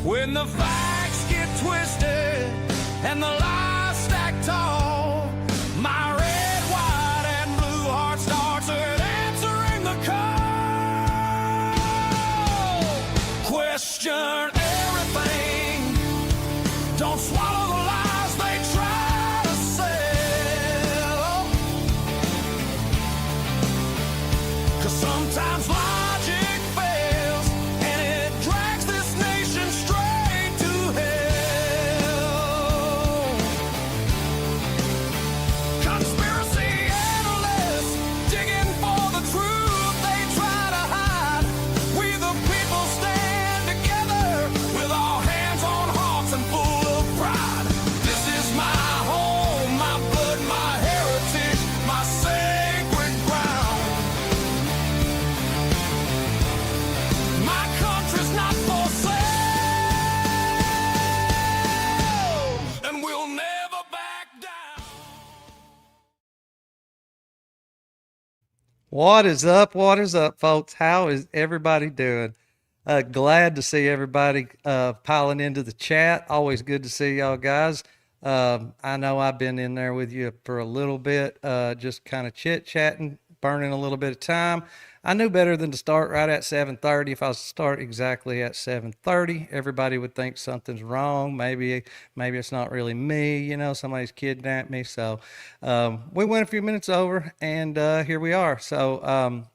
When the facts get twisted and the lies stack tall, my red, white, and blue heart starts with answering the call. Question everything. Don't swallow the lies they try to sell. 'Cause sometimes logic fails and it drags this nation straight to hell. Conspiracy analysts digging for the truth they try to hide. We the people stand together with our hands on hearts and full of pride. This is my home, my blood, my heritage, my sacred ground. My country's not for sale, and we'll never back down. What is up? What is up, folks? How is everybody doing? Glad to see everybody piling into the chat. Always good to see y'all guys. I know I've been in there with you for a little bit, just kind of chit-chatting, burning a little bit of time. I knew better than to start right at 7:30. If I was to start exactly at 7:30, everybody would think something's wrong. Maybe it's not really me, somebody's kidnapped me. So we went a few minutes over, and here we are. So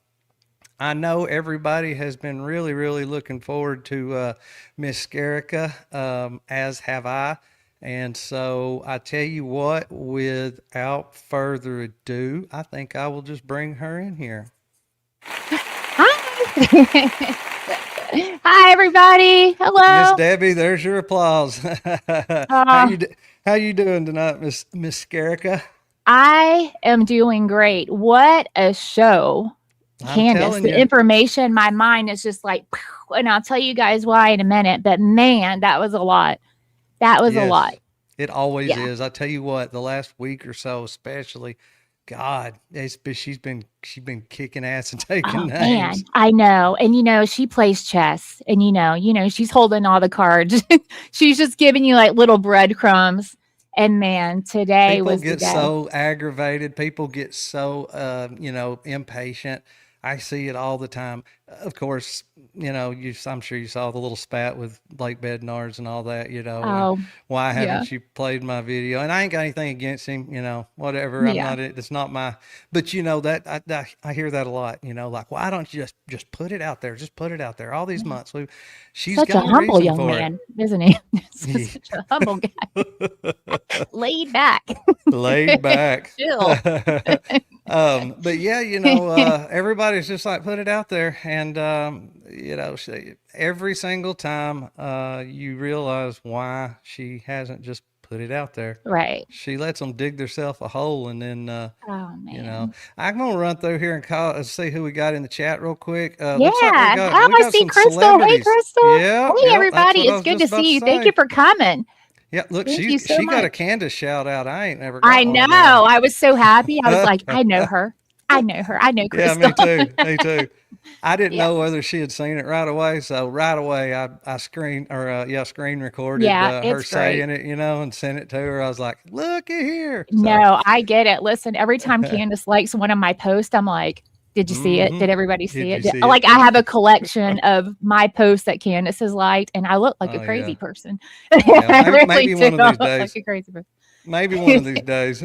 I know everybody has been really, really looking forward to Miss Scarika, as have I. And so I tell you what, without further ado, I think I will just bring her in here. Hi. Hi, everybody. Miss Hello. Debbie, there's your applause. Uh, How you doing tonight, Miss Scarika? I am doing great. What a show, I'm Candace. telling The you. information, my mind is just like, "Pow," and I'll tell you guys why in a minute. But man, that was a lot. That was a lot. Yes, it always Yeah. is. I tell you what, the last week or so, especially, God, she's been kicking ass and taking Oh man, names. I know. And she plays chess, and she's holding all the cards. She's just giving you like little breadcrumbs. And man, today People was the get day. so aggravated. People get so, impatient. I see it all the time. Of course, I'm sure you saw the little spat with Blake Bednarz and all that, and Oh, why yeah. haven't you played my video? And I ain't got anything against him, whatever. Yeah. It's not my, but that I hear that a lot, like, why don't you just put it out there? Just put it out there. All these months, she's Such a got a humble reason young for it. man, isn't he? Such a humble guy. Laid back. Laid back. Chill. But yeah, everybody's just like, put it out there. And, every single time, you realize why she hasn't just put it out there. Right. She lets them dig themselves a hole. And then, Oh, man. I'm going to run through here and see who we got in the chat real quick. Yeah. Looks like Oh, we I got see some Crystal. Hey, celebrities. Crystal. Yeah. Hey, Yep. That's everybody. what I It's was good just to about see to you. Thank say. you for coming. Yeah. Look, Thank you so she got a much. Candace shout out. I ain't never I got one of them. know. I was so happy. I was like, I know her. I know her. I know Yeah, Crystal. me too. Me too. I didn't Yeah. know whether she had seen it right away, so right away I screen recorded Yeah. her It's great. saying it, and sent it to her. I was like, "Look at here!" So, No, I get it. Listen, every time Candace likes one of my posts, I'm like, did you see it? hmm Did everybody see did you it? see Like, it? I have a collection of my posts that Candace has liked, and I look like a Oh crazy yeah, person. yeah. I Maybe, really maybe do. one of I these look like days. a crazy person. Maybe one of these days.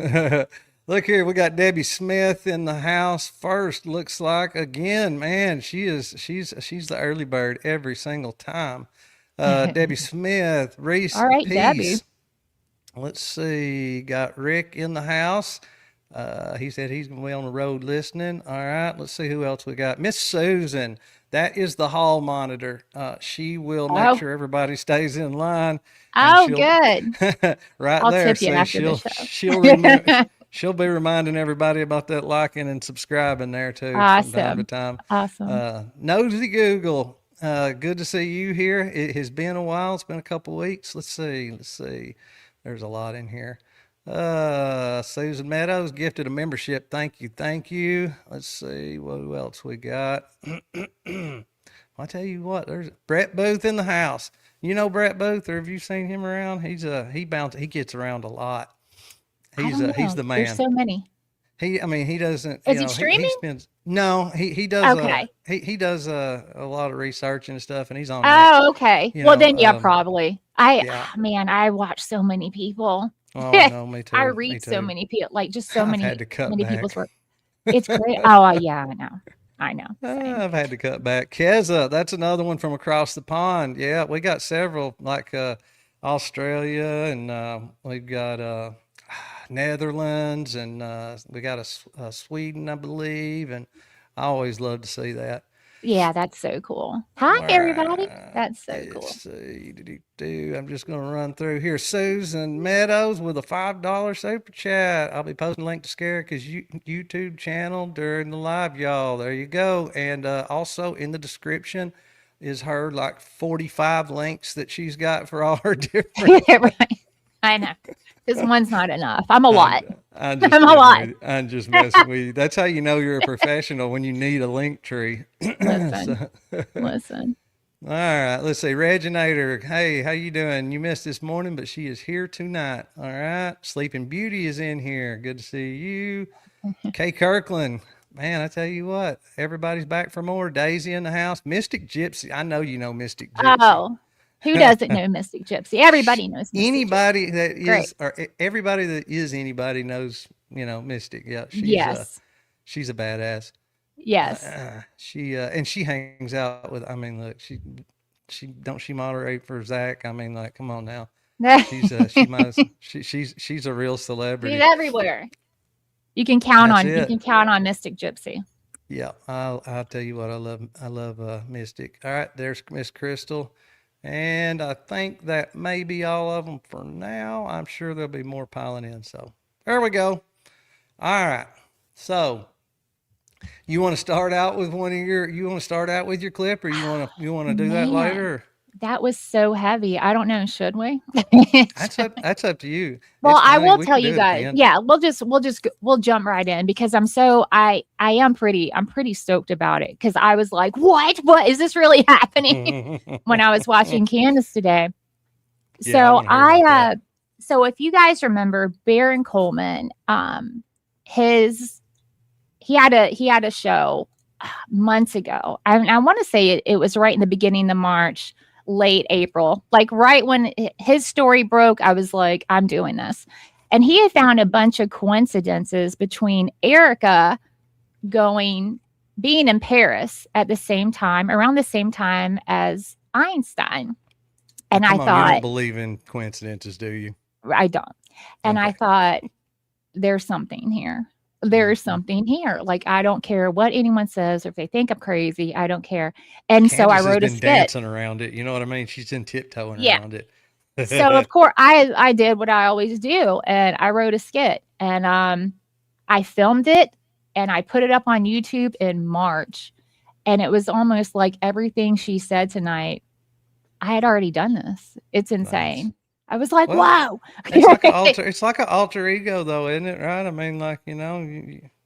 Look here, we got Debbie Smith in the house first. Looks like again, man. She's the early bird every single time. Debbie Smith, Reese All right, Debbie. Peace. Let's see. Got Rick in the house. He said he's going to be on the road listening. All right. Let's see who else we got. Miss Susan. That is the hall monitor. She will make Oh, sure everybody stays in line, and oh, she'll good. right I'll there. tip you See, after the she'll remember. show. She'll be reminding everybody about that liking and subscribing there too from time to Awesome. time. Awesome. Nosy Google. Good to see you here. It has been a while. It's been a couple weeks. Let's see. Let's see. There's a lot in here. Susan Meadows gifted a membership. Thank you. Thank you. Let's see what else we got. I tell you what, there's Brett Booth in the house. You know Brett Booth, or have you seen him around? He gets around a lot. I don't He's know. the There's man. so many. I mean, he doesn't, Is he he streaming? spends, no, he does, Okay. he does, a lot of research and stuff, and he's on X, Oh, okay. you Well, know, then, yeah, probably. yeah. Man, I watch so many people. Oh, I know, me I too, me read so too. many people, like just so I've had to cut many people's back. work. It's great. Oh, yeah, I know. I know. Same. I've had to cut back. Keza, that's another one from across the pond. Yeah, we got several like Australia, and we've got Netherlands, and we got a Sweden, I believe, and I always love to see that. Yeah, that's so cool. All Hi, everybody. right, That's so let's cool. see. I'm just going to run through here. Susan Meadows with a $5 super chat. I'll be posting a link to Scarika's YouTube channel during the live, y'all. There you go. And also in the description is her like 45 links that she's got for all her different. Right. I know. Because one's not enough. I'm a I'm, lot. I'm just I'm a kidding lot. with you. I'm just messing with you. That's how you know you're a professional, when you need a link tree. Listen, So, listen. all right, let's see. Reginator, hey, how you doing? You missed this morning, but she is here tonight. All right. Sleeping Beauty is in here. Good to see you. Kay Kirkland, man, I tell you what, everybody's back for more. Daisy in the house. Mystic Gypsy. I know you know Mystic Gypsy. Oh, who doesn't know Mystic Gypsy? Everybody knows Mystic Gypsy. Anybody that Great. is, or everybody that is anybody knows, Mystic. Yeah, Yes. she's a badass. Yes. She and she hangs out with. I mean, look, she moderate for Zach. I mean, like, come on now. She's a real She's celebrity. everywhere. That's You it. can count on Mystic Gypsy. Yeah, I'll tell you what, I love Mystic. All right, there's Miss Crystal, and I think that may be all of them for now. I'm sure there'll be more piling in. So there we go. All right, so. You want to start out with you want to start out with your clip, or you want to do that Man, later? that was so heavy. I don't know, should we? That's up to you. Well, It's I funny. will We tell can do you it at the guys. end. Yeah, we'll jump right in because I am pretty stoked about it because I was like, what is this really happening when I was watching Candace today? Yeah, I So want to hear about that. so if you guys remember Baron Coleman, his he had a show months ago. I want to say it was right in the beginning of March, late April, like right when his story broke. I was like, I'm doing this. And he had found a bunch of coincidences between Erica being in Paris at the same time, around the same time as Einstein. And I Come on, you don't thought, believe in coincidences, do you? I don't. And I Okay. thought, there's something here. There's something here. Like, I don't care what anyone says, or if they think I'm crazy, I don't care. And so I Candace has wrote a been skit. dancing around it. You know what I mean? She's been tiptoeing Yeah. around it. So of course I did what I always do, and I wrote a skit, and I filmed it and I put it up on YouTube in March. And it was almost like everything she said tonight, I had already done this. It's Nice. insane. I was like, Well, wow. it's like an alter ego, though, isn't it? Right? I mean, like,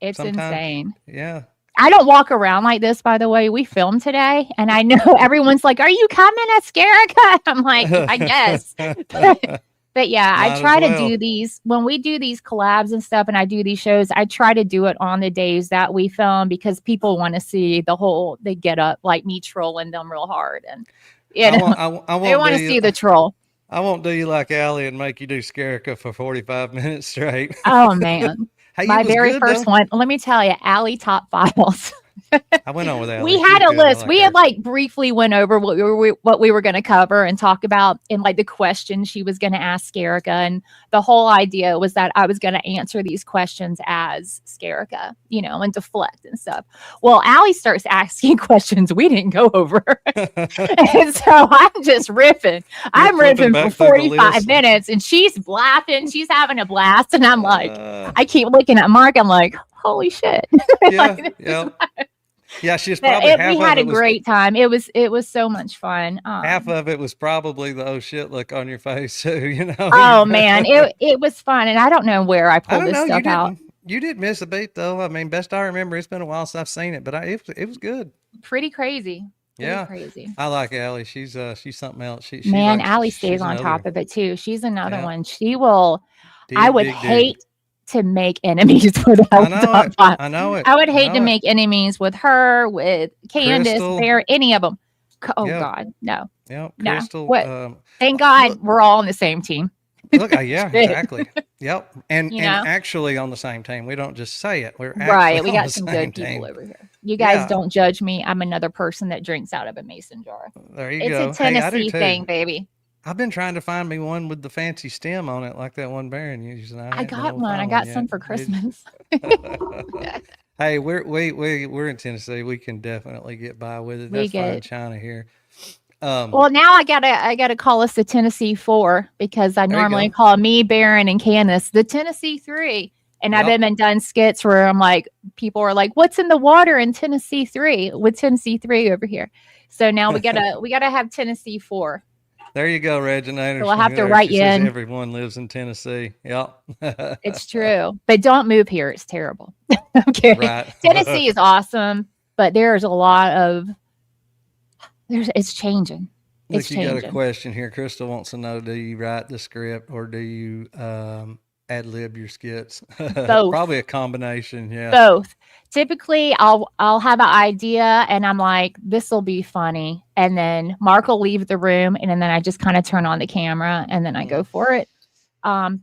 It's sometimes, insane. yeah. I don't walk around like this, by the way. We filmed today, and I know everyone's like, "Are you coming at Scarika?" I'm like, I guess. But yeah, I Might try as to well. do these when we do these collabs and stuff, and I do these shows. I try to do it on the days that we film because people want to see they get up like me trolling them real hard, and I they won't want do to see you. the troll. I won't do you like Allie and make you do Scarika for 45 minutes straight. Oh man, Hey, it my was very good first though. one. Let me tell you, Allie Top Files. I went on with We Allie. She had was a good. I list. like We her. had like briefly went over what we were going to cover and talk about, and like the questions she was going to ask Scarika, and the whole idea was that I was going to answer these questions as Scarika, and deflect and stuff. Well, Allie starts asking questions we didn't go over, and so I'm just riffing. I'm flipping riffing for back through the 45 list. minutes, and she's laughing. She's having a blast, and I'm like, Uh, I keep looking at Mark. I'm like, holy shit. yeah, Like, yeah, yeah. She's but probably we half had of a it was great time. It was so much fun. half of it was probably the oh shit look on your face too. Oh man, it was fun, and I don't know where I I pulled don't this know. stuff out. You didn't miss a beat though. I mean, best I remember, it's been a while since I've seen it, but it was good. Pretty crazy. Pretty Yeah, crazy. I like Allie. She's something else. She Man, likes. Allie stays She's on top another. of it too. She's another Yeah, one. She will. I dig, would dig, dig. hate to make enemies with I her. know it. I know it. I would I hate to know it. make enemies with her, with Candace, Crystal. Bear, any of them. Oh Yeah, God, no, yeah. no. Crystal. What? Thank God Look, we're all on the same team. look. Yeah, Shit. exactly. Yep. And You and know. actually on the same team. We don't just say it. We're actually Right. We on got the some same good people team. over here. You guys Yeah. don't judge me. I'm another person that drinks out of a mason jar. There you It's a go. Hey, I do Tennessee too. thing, baby. I've been trying to find me one with the fancy stem on it, like that one Baron uses, and I I ain't been got able to one. I find one got some yet. for Did Christmas. you? Hey, we're in Tennessee. We can definitely get by with it. We That's fine get china here. well now I gotta call us the Tennessee Four because I There you normally go. call me, Baron, and Candace the Tennessee Three. And I've Yep. even done skits where I'm like, people are like, "What's in the water in Tennessee Three with Tennessee Three over here?" So now we gotta have Tennessee Four. There you go, So Reginator. we'll have to There write she you says in. everyone lives in Tennessee. Yep. It's true, but don't move here. It's terrible. I'm kidding. Right. Tennessee is awesome, but there's a lot of it's changing. It's Look, you got a changing. question here. Crystal wants to know: do you write the script or do you ad lib your skits? Both. Probably a combination. Yeah. Both. Typically, I'll have an idea and I'm like, this will be funny, and then Mark will leave the room, and then I just kind of turn on the camera and then I go for it.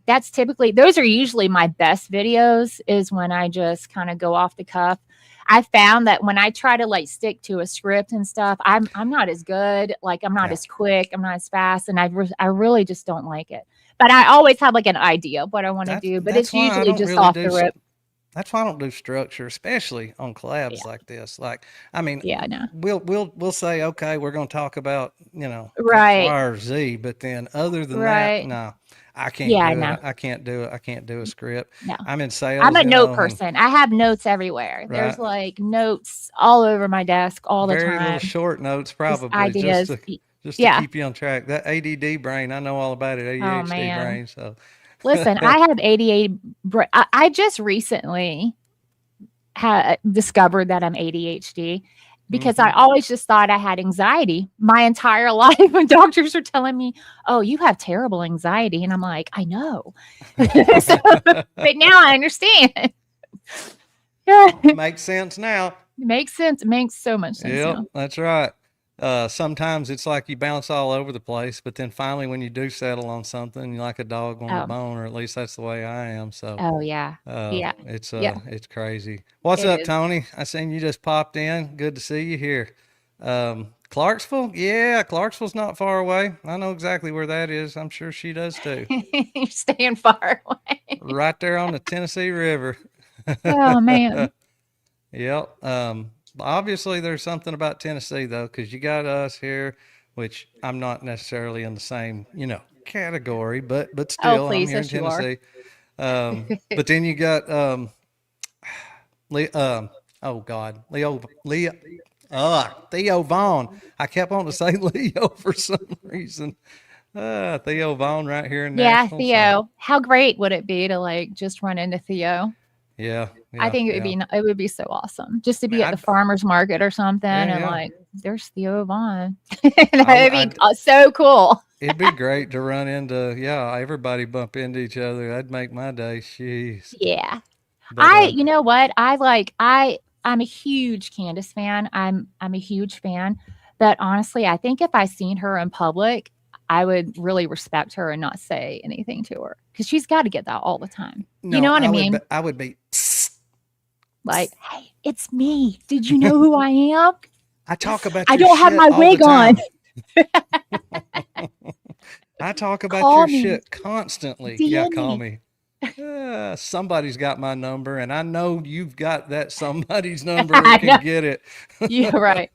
That's typically those are usually my best videos is when I just kind of go off the cuff. I found that when I try to like stick to a script and stuff, I'm not as good. Like I'm not Yeah. as quick. I'm not as fast, and I really just don't like it. But I always have like an idea of what I want to do. But That's it's why I usually don't just really off do. the rip. That's why I don't do structure, especially on collabs Yeah, like this. Like, I mean, yeah, no, we'll say, okay, we're going to talk about X, right, Y, or Z, but then other than that, right. no, I can't Yeah, do it. no, I can't do it. I can't do a script. no. I'm in I'm sales, a note and person. I have notes everywhere. There's right, like notes all over my desk all the very little time. short notes, Just probably ideas. just to Yeah. keep you on track. That ADD brain, I know all about it. Oh ADHD man. brain. So, Listen, I have 88. I just recently discovered that I'm ADHD because I hmm always just thought I had anxiety my entire life. When doctors are telling me, "Oh, you have terrible anxiety," and I'm like, "I know," so, but now I understand. Yeah, it Makes sense now. makes sense. It makes so much sense Yep, now. that's right. Sometimes it's like you bounce all over the place, but then finally, when you do settle on something, you're like a dog on a Oh, bone, or at least that's the way I am. So, oh yeah, yeah, yeah. it's crazy. What's It up, is. Tony? I seen you just popped in. Good to see you here. Clarksville? Yeah, Clarksville's not far away. I know exactly where that is. I'm sure she does too. You're staying far away. Right there on the Tennessee River. Oh man. Yep. Obviously, there's something about Tennessee though, because you got us here, which I'm not necessarily in the same, category, but Oh still, I'm please, here in yes you are. Tennessee. But then you got oh God, Theo Vaughn. I kept wanting to say Leo for some reason. Theo Vaughn right here in Yeah, Nashville. So Theo. How great would it be to like just run into Theo? yeah, I yeah, think yeah. it would be so awesome just to Man, be at the farmer's market or something yeah, and yeah. like there's Theo Vaughn. I, w- That'd be so cool. It'd be great to run into, yeah, everybody bump into each other. That'd make my day. Jeez. Yeah. But You know what? I'm a huge Candace fan. I'm a huge fan. But honestly, I think if I seen her in public, I would really respect her and not say anything to her because she's got to get that all the time. You no, know what I mean? I would be. Psst, Like, psst. hey, it's me. Did you know who I am? I talk about I your don't have shit my all the wig on. time. I talk about Call your me. shit constantly. Yeah, DM call me. me. Somebody's got my number, and I know you've got that somebody's number or I know. can get it. Yeah, right.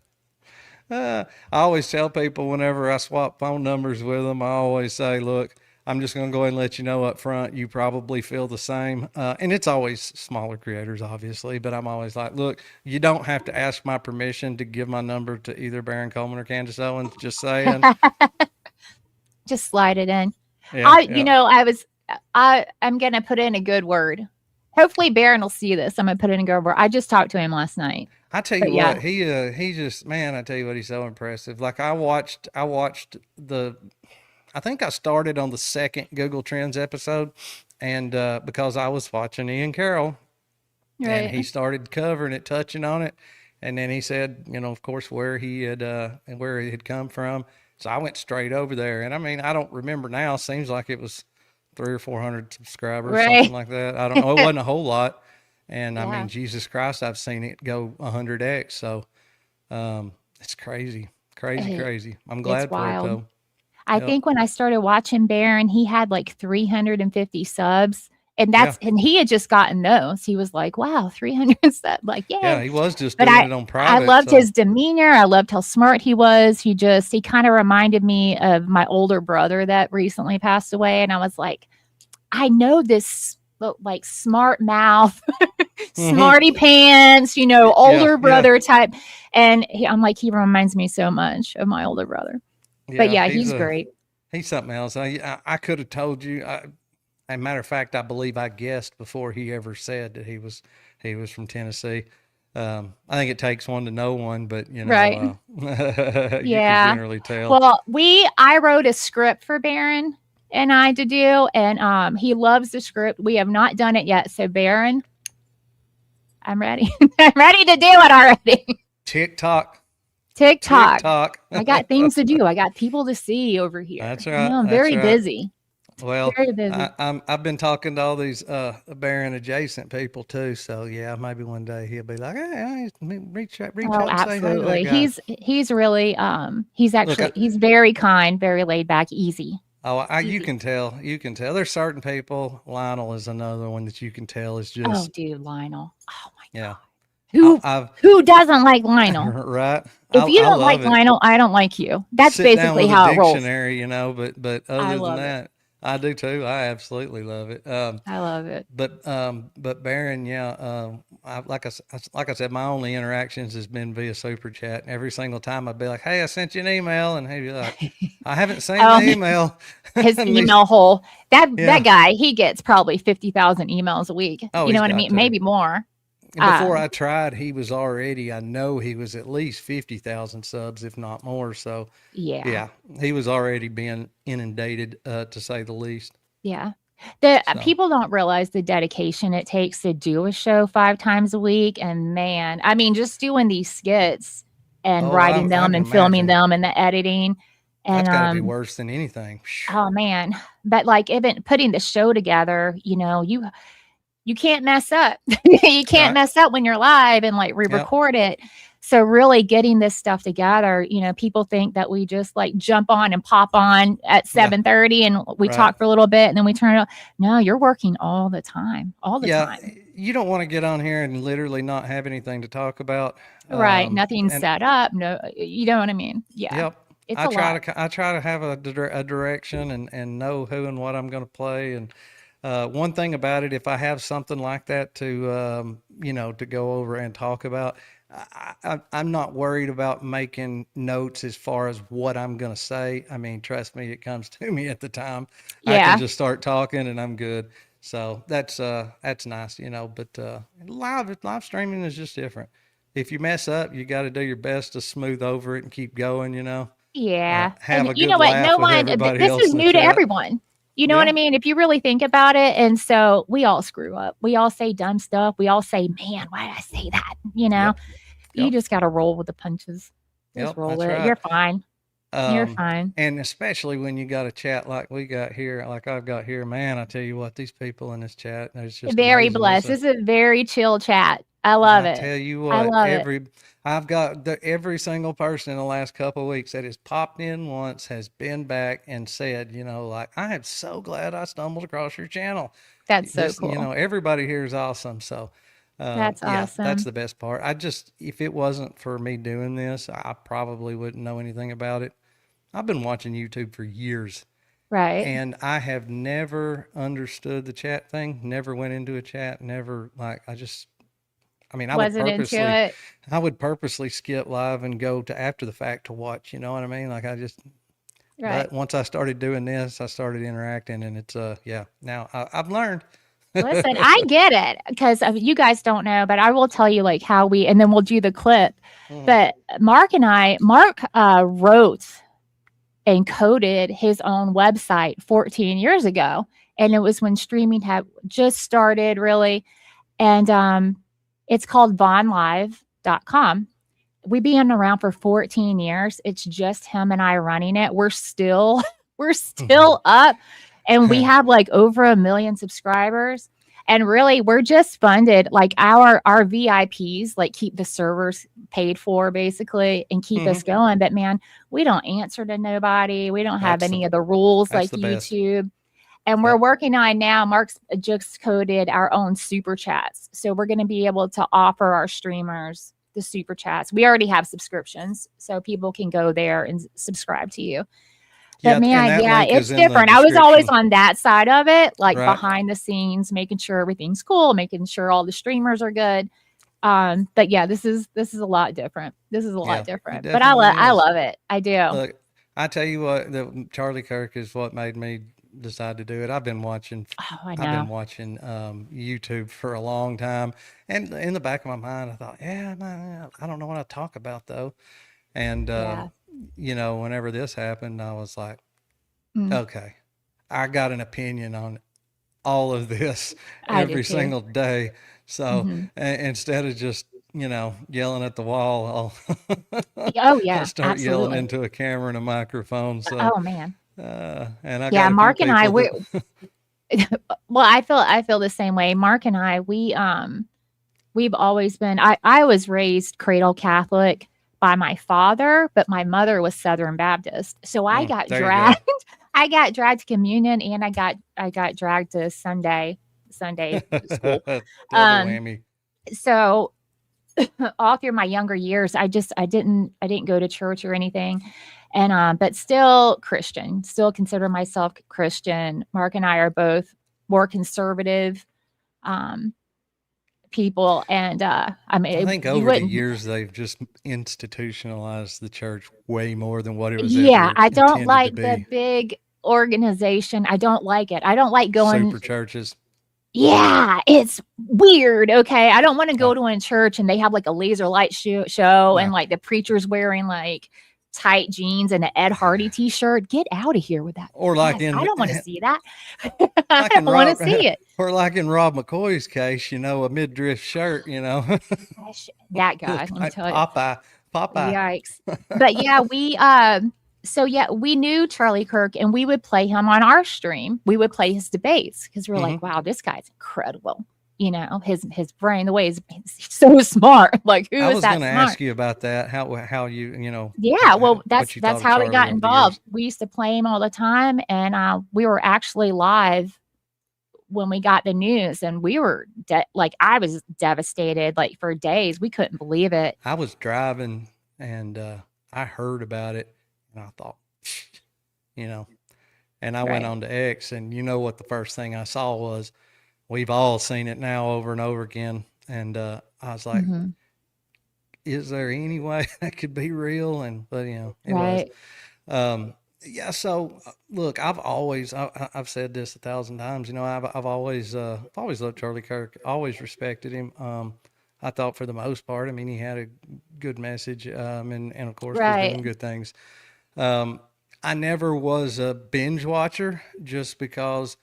I always tell people whenever I swap phone numbers with them, I always say, look, I'm just going to go ahead and let you know up front, you probably feel the same. And it's always smaller creators, obviously, but I'm always like, look, you don't have to ask my permission to give my number to either Baron Coleman or Candace Owens. Just saying. Just slide it in. Yeah, yeah. I'm gonna put in a good word Hopefully Baron will see this. I'm gonna put it in Go. I just talked to him last night. I tell But you yeah, what, he just, man, I tell you what, he's so impressive. Like I watched I think I started on the second Google Trends episode, and because I was watching Ian Carroll, and right. he started covering it, touching on it, and then he said, of course, where he had and where he had come from. So I went straight over there, and I mean, I don't remember now. Seems like it was 300 or 400 subscribers, something Right. like that. I don't know. It wasn't a whole lot, and I Yeah. mean, Jesus Christ, I've seen it go 100x. So it's crazy, crazy, It, crazy. I'm it's glad for it wild. though. I Yep. think when I started watching Baron, he had like 350 subs. Yeah. And he had just gotten those. He was like, wow, 300 subs. Like, Yeah. yay. He was just But doing it on I private. loved So, his demeanor. I loved how smart he was. He kind of reminded me of my older brother that recently passed away. And I was like, I know this like smart mouth, hmm, smarty pants, yeah. older Yeah. brother type. And I'm like, he reminds me so much of my older brother. But Yeah. yeah, he's great. He's something else. I could have told you. As a matter of fact, I believe I guessed before he ever said that he was from Tennessee. I think it takes one to know one, but Right. you can Yeah. generally tell. Well, I wrote a script for Baron and I to do, and he loves the script. We have not done it yet. So Baron, I'm ready. I'm ready to do it already. TikTok, TikTok. TikTok. I got things to do. I got people to see over here. That's right. I'm That's very right. busy. Well, Very busy. I've been talking to all these Baron adjacent people too. So yeah, maybe one day he'll be like, hey, reach out Oh, and say hey to that absolutely. guy. He's really Look, he's very kind, very laid back, easy. you Easy. can tell. You can tell. There's certain people. Lionel is another one that you can tell is Oh, just, dude, Lionel. Oh my yeah. God. Who I've who doesn't like Lionel? right. If you I don't love like it. Lionel, I don't like you. That's Sit down basically with a how it rolls. dictionary, but I other than love it. that, I do too. I absolutely love it. I love it. But Baron, yeah, like I said, my only interactions has been via super chat. And every single time I'd be like, "Hey, I sent you an email," and he'd be like, "I haven't seen the Um, email." his And these, email hole. That yeah. guy, he gets probably 50,000 emails a week. Oh, You know he's what I got mean? to. Maybe more. And before Um, I tried, I know he was at least 50,000 subs, if not more. So, yeah. yeah, he was already being inundated, to say the least. Yeah. The So, people don't realize the dedication it takes to do a show 5 times a week, and man, I mean, just doing these skits and oh, writing I them can and filming imagine them and the editing, and that's got to be worse than anything. oh man, but like even putting the show together, you can't mess up. You can't Right? mess up when you're live and like Yep. re-record it. So really getting this stuff together, people think that we just like jump on and pop on at Yeah. 7:30 and we Right. talk for a little bit and then we turn it on. No, you're working all the time. All the Yeah. time. You don't want to get on here and literally not have anything to talk about. Right. Nothing's And set up. No, you know what I mean? Yeah. yep. It's a lot. I try to have a direction and know who and what I'm going to play. And one thing about it, if I have something like that to go over and talk about, I'm not worried about making notes as far as what I'm going to say. I mean, trust me, it comes to me at the time. I can Yeah. just start talking and I'm good. So that's nice. But live streaming is just different. If you mess up, you got to do your best to smooth over it and keep going. Yeah. Have And a you good know what? laugh No with one, everybody this else is in the new to chat. everyone. You know what Yeah. I mean? If you really think about it. And so we all screw up. We all say dumb stuff. We all say, man, why did I say that? Yep. You Yep. just got to roll with the punches. Just Yep. roll That's it. right. You're fine. You're Um, fine. and especially when you got a chat like we got here, like I've got here, man, I tell you what, these people in this chat, it's just Very amazing. blessed. This is a very chill chat. I love I it. tell you I what, love it. I've got every single person in the last couple of weeks that has popped in once has been back and said, like, I am so glad I stumbled across your channel. That's so Just, cool. everybody here is awesome. So, That's yeah, that's awesome. the best part. If it wasn't for me doing this, I probably wouldn't know anything about it. I've been watching YouTube for years Right. and I have never understood the chat thing, never went into a chat, never like, I mean, Wasn't into it. I would purposely skip live and go to after the fact to watch, you know what I mean? Like Right. but once I started doing this, I started interacting and it's, yeah, now I've learned, Listen, I get it because you guys don't know, but I will tell you like how and then we'll do the clip. Mhm. But Mark wrote and coded his own website 14 years ago. And it was when streaming had just started really. And it's called vonlive.com. We've been around for 14 years. It's just him and I running it. We're still up, and we have like over 1 million subscribers. And really, we're just funded. Like our VIPs, like keep the servers paid for basically and keep us going. But man, we don't answer to nobody. We don't have any of the rules like YouTube. And we're working on now. Mark's just coded our own super chats, so we're going to be able to offer our streamers the super chats. We already have subscriptions, so people can go there and subscribe to you. But man, yeah, it's different. I was always on that side of it, like behind the scenes, making sure everything's cool, making sure all the streamers are good. But yeah, this is a lot different. This is a lot different. But I love it. I do. Look, I tell you what, Charlie Kirk is what made me decide to do it. I've been watching YouTube for a long time, and in the back of my mind I thought, I don't know what I talk about though. And whenever this happened, I was like, okay, I got an opinion on all of this every single day. So instead of just yelling at the wall, I'll start yelling into a camera and a microphone. So oh man. And I got Mark and I well, I feel the same way. Mark and I, we've always been, I was raised cradle Catholic by my father, but my mother was Southern Baptist. So I got dragged. I got dragged to communion, and I got dragged to Sunday school. Double whammy. So all through my younger years, I didn't go to church or anything. And but still Christian, still consider myself Christian. Mark and I are both more conservative people. And I think over the years they've just institutionalized the church way more than what it was. I don't like the big organization. I don't like it. I don't like going super churches. Yeah, it's weird. Okay, I don't want to go to a church and they have like a laser light show and like the preacher's wearing like tight jeans and an Ed Hardy t-shirt. Get out of here with that. Or like I don't want to see that. I don't want to see it. Or like in Rob McCoy's case, a midriff shirt, That guy, let me tell you. Popeye. Yikes. But yeah, we knew Charlie Kirk, and we would play him on our stream. We would play his debates because we're like, wow, this guy's incredible. His brain, the way he's so smart. Like, who is that smart? I was going to ask you about that. How you. Yeah, well, that's how we got involved. We used to play him all the time, and we were actually live when we got the news, and we were I was devastated. Like for days, we couldn't believe it. I was driving, and I heard about it, and I thought, and I went on to X, and what the first thing I saw was. We've all seen it now over and over again. And I was like, is there any way that could be real? But it was. So look, I've said this 1,000 times, I've always loved Charlie Kirk, always respected him. I thought for the most part, he had a good message, and of course was doing good things. I never was a binge watcher just because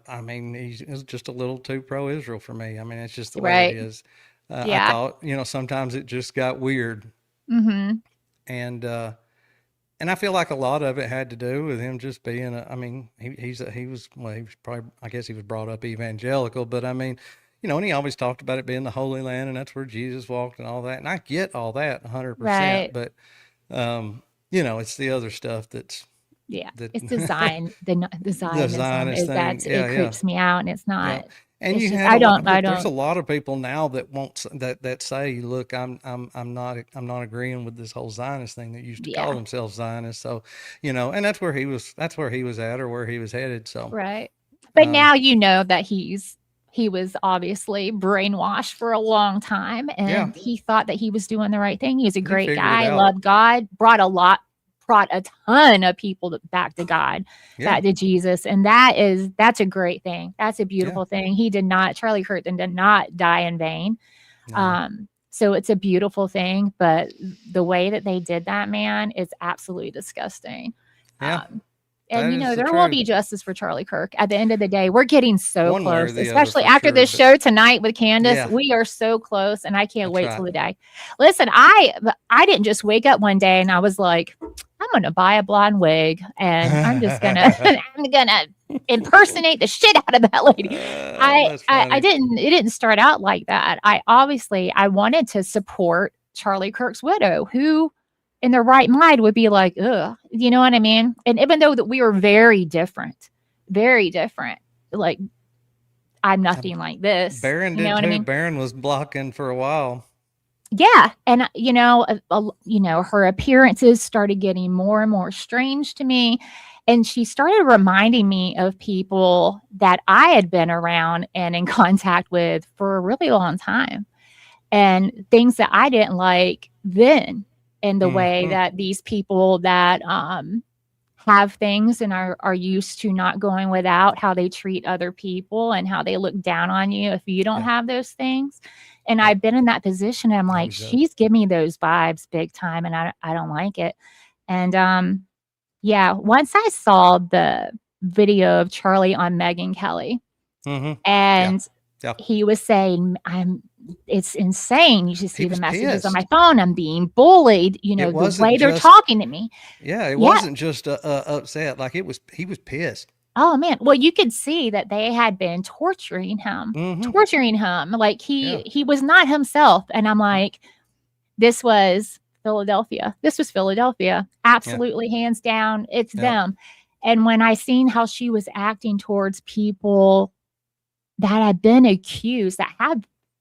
he's just a little too pro-Israel for me. It's just the way it is. I thought, sometimes it just got weird. And I feel like a lot of it had to do with him just being he was probably, I guess he was brought up evangelical, but and he always talked about it being the Holy Land, and that's where Jesus walked and all that. And I get all that 100%, but it's the other stuff that's, it's design. The Zionism is that it creeps me out, and it's not. And I don't. There's a lot of people now that won't that say, "Look, I'm not agreeing with this whole Zionist thing." That used to call themselves Zionists. So, and that's where he was at, or where he was headed. So right. But now that he was obviously brainwashed for a long time, and he thought that he was doing the right thing. He's a great guy, loved God, brought a lot. brought a ton of people back to God, back to Jesus. And that's a great thing. That's a beautiful thing. Charlie Kirk did not die in vain. No. So it's a beautiful thing, but the way that they did that, man, is absolutely disgusting. Yeah. And, That is the there will truth. be justice for Charlie Kirk. At the end of the day, we're getting so One way or close, the other, especially for after sure, this but- show tonight with Candace. Yeah. We are so close, and I can't That's wait right. till the day. Listen, I didn't just wake up one day and I was like, I'm going to buy a blonde wig and I'm just going to I'm going to impersonate the shit out of that lady. That's funny. It didn't start out like that. I wanted to support Charlie Kirk's widow, who in their right mind would be like, ugh, you know what I mean? And even though that we were very different, like I'm nothing like this. Baron you know did what too. I mean? Baron was blocking for a while. Yeah. And her appearances started getting more and more strange to me. And she started reminding me of people that I had been around and in contact with for a really long time. And things that I didn't like then, and the way that these people that have things and are used to not going without, how they treat other people and how they look down on you if you don't have those things. And I've been in that position. And I'm like, she's giving me those vibes big time, and I don't like it. And once I saw the video of Charlie on Megyn Kelly, and he was saying, it's insane. You should see the messages on my phone. I'm being bullied. The way they're talking to me. Yeah, it wasn't just upset. Like he was pissed. Oh man. Well, you could see that they had been torturing him. Like he was not himself. And I'm like, this was Philadelphia. Absolutely, hands down. It's them. And when I seen how she was acting towards people that had been accused,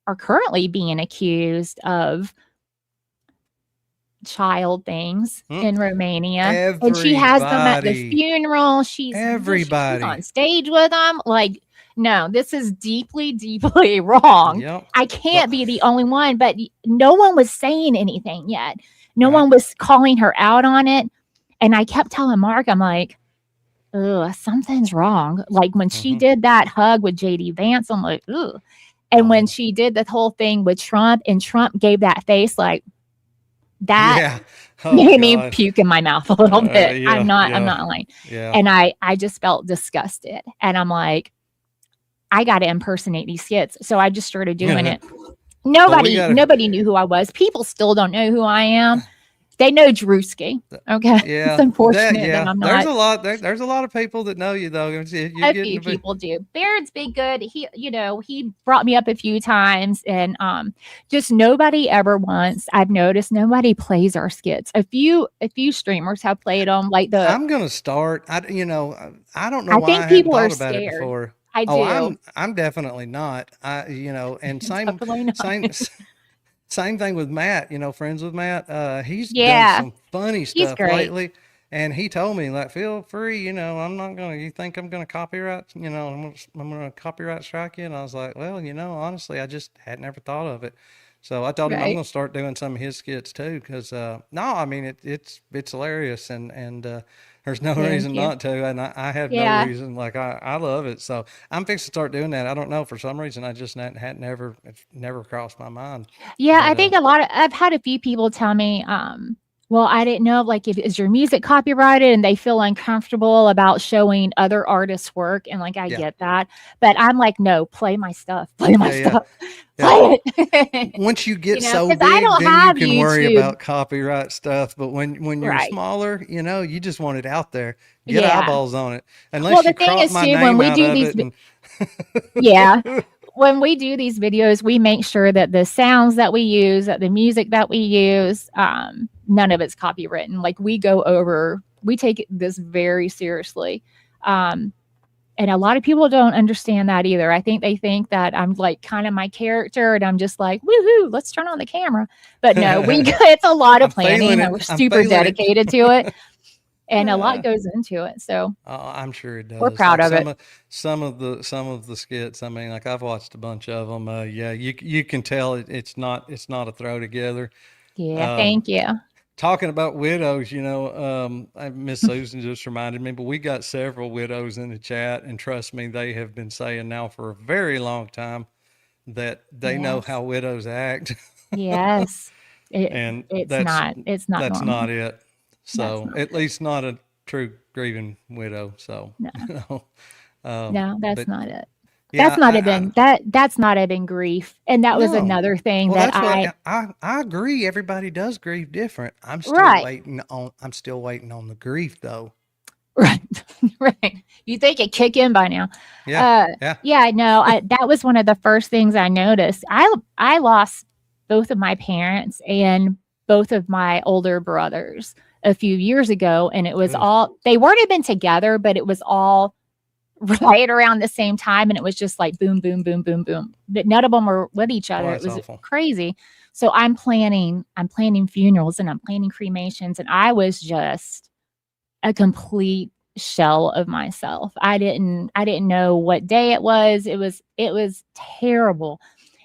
are currently being accused of child things in Romania. And she has them at the funeral. She's on stage with them. Like, no, this is deeply, deeply wrong. I can't be the only one, but no one was saying anything yet. No one was calling her out on it. And I kept telling Mark, I'm like, ugh, something's wrong. Like when she did that hug with JD Vance, I'm like, ugh. And when she did the whole thing with Trump, and Trump gave that face, like that made me puke in my mouth a little bit. I'm not lying. And I just felt disgusted. And I'm like, I got to impersonate these skits. So I just started doing it. Nobody knew who I was. People still don't know who I am. They know Drewski. Okay. Yeah. It's unfortunate that I'm not. There's a lot of people that know you though. A few people do. Baron's been good. He brought me up a few times, and just nobody ever once, I've noticed, nobody plays our skits. A few streamers have played them. I'm gonna start. I don't know why think I people hadn't are thought about it scared. before. I do. I'm definitely not. And Definitely not. Same thing with Matt, friends with Matt. He's done some funny stuff lately. And he told me, like, feel free, you think I'm going to copyright, I'm going to copyright strike you. And I was like, well, honestly, I just had never thought of it. So I told him I'm going to start doing some of his skits too. Cause, it's hilarious. And there's no reason not to. And I have no reason. Like, I love it. So I'm fixing to start doing that. I don't know. For some reason, I just it's never crossed my mind. Yeah. But, I think I've had a few people tell me, well, I didn't know, like, is your music copyrighted, and they feel uncomfortable about showing other artists' work. And like, I get that, but I'm like, no, play my stuff, play stuff. Play it. Once you get so big, then you can worry about copyright stuff. But when you're smaller, you just want it out there. Get eyeballs on it. Unless you crop my name when we do these when we do these videos, we make sure that the sounds that we use, that the music that we use, none of it's copywritten. Like, we take this very seriously. And a lot of people don't understand that either. I think they think that I'm like kind of my character, and I'm just like, woohoo, let's turn on the camera. But no, it's a lot of planning, and we're super dedicated to it. And a lot goes into it. So I'm sure it does. We're proud of it. Some of the skits, I mean, like, I've watched a bunch of them. You can tell it's not a throw together. Yeah, thank you. talking about widows, Miss Susan just reminded me, but we got several widows in the chat, and trust me, they have been saying now for a very long time that they know Yes. how widows act, Yes. and It's not that's normal. not it. That's So not at it. least not a true grieving widow. So No, um, no, that's but not it. That's yeah, not even that's not even grief. And that was no. another thing Well, that that's what I agree. Everybody does grieve different. right. I'm still waiting on the grief though. Right. Right. You think it kick in by now. Yeah, Uh yeah. yeah, no, that was one of the first things I noticed. I lost both of my parents and both of my older brothers a few years ago, and it was Ugh, all they weren't even together, but it was all right around the same time, and it was just like boom, boom, boom, boom, boom. But none of them were with each boy, other. It that's was awful. crazy. So I'm planning funerals and I'm planning cremations, and I was just a complete shell of myself. I didn't know what day it was. It was terrible.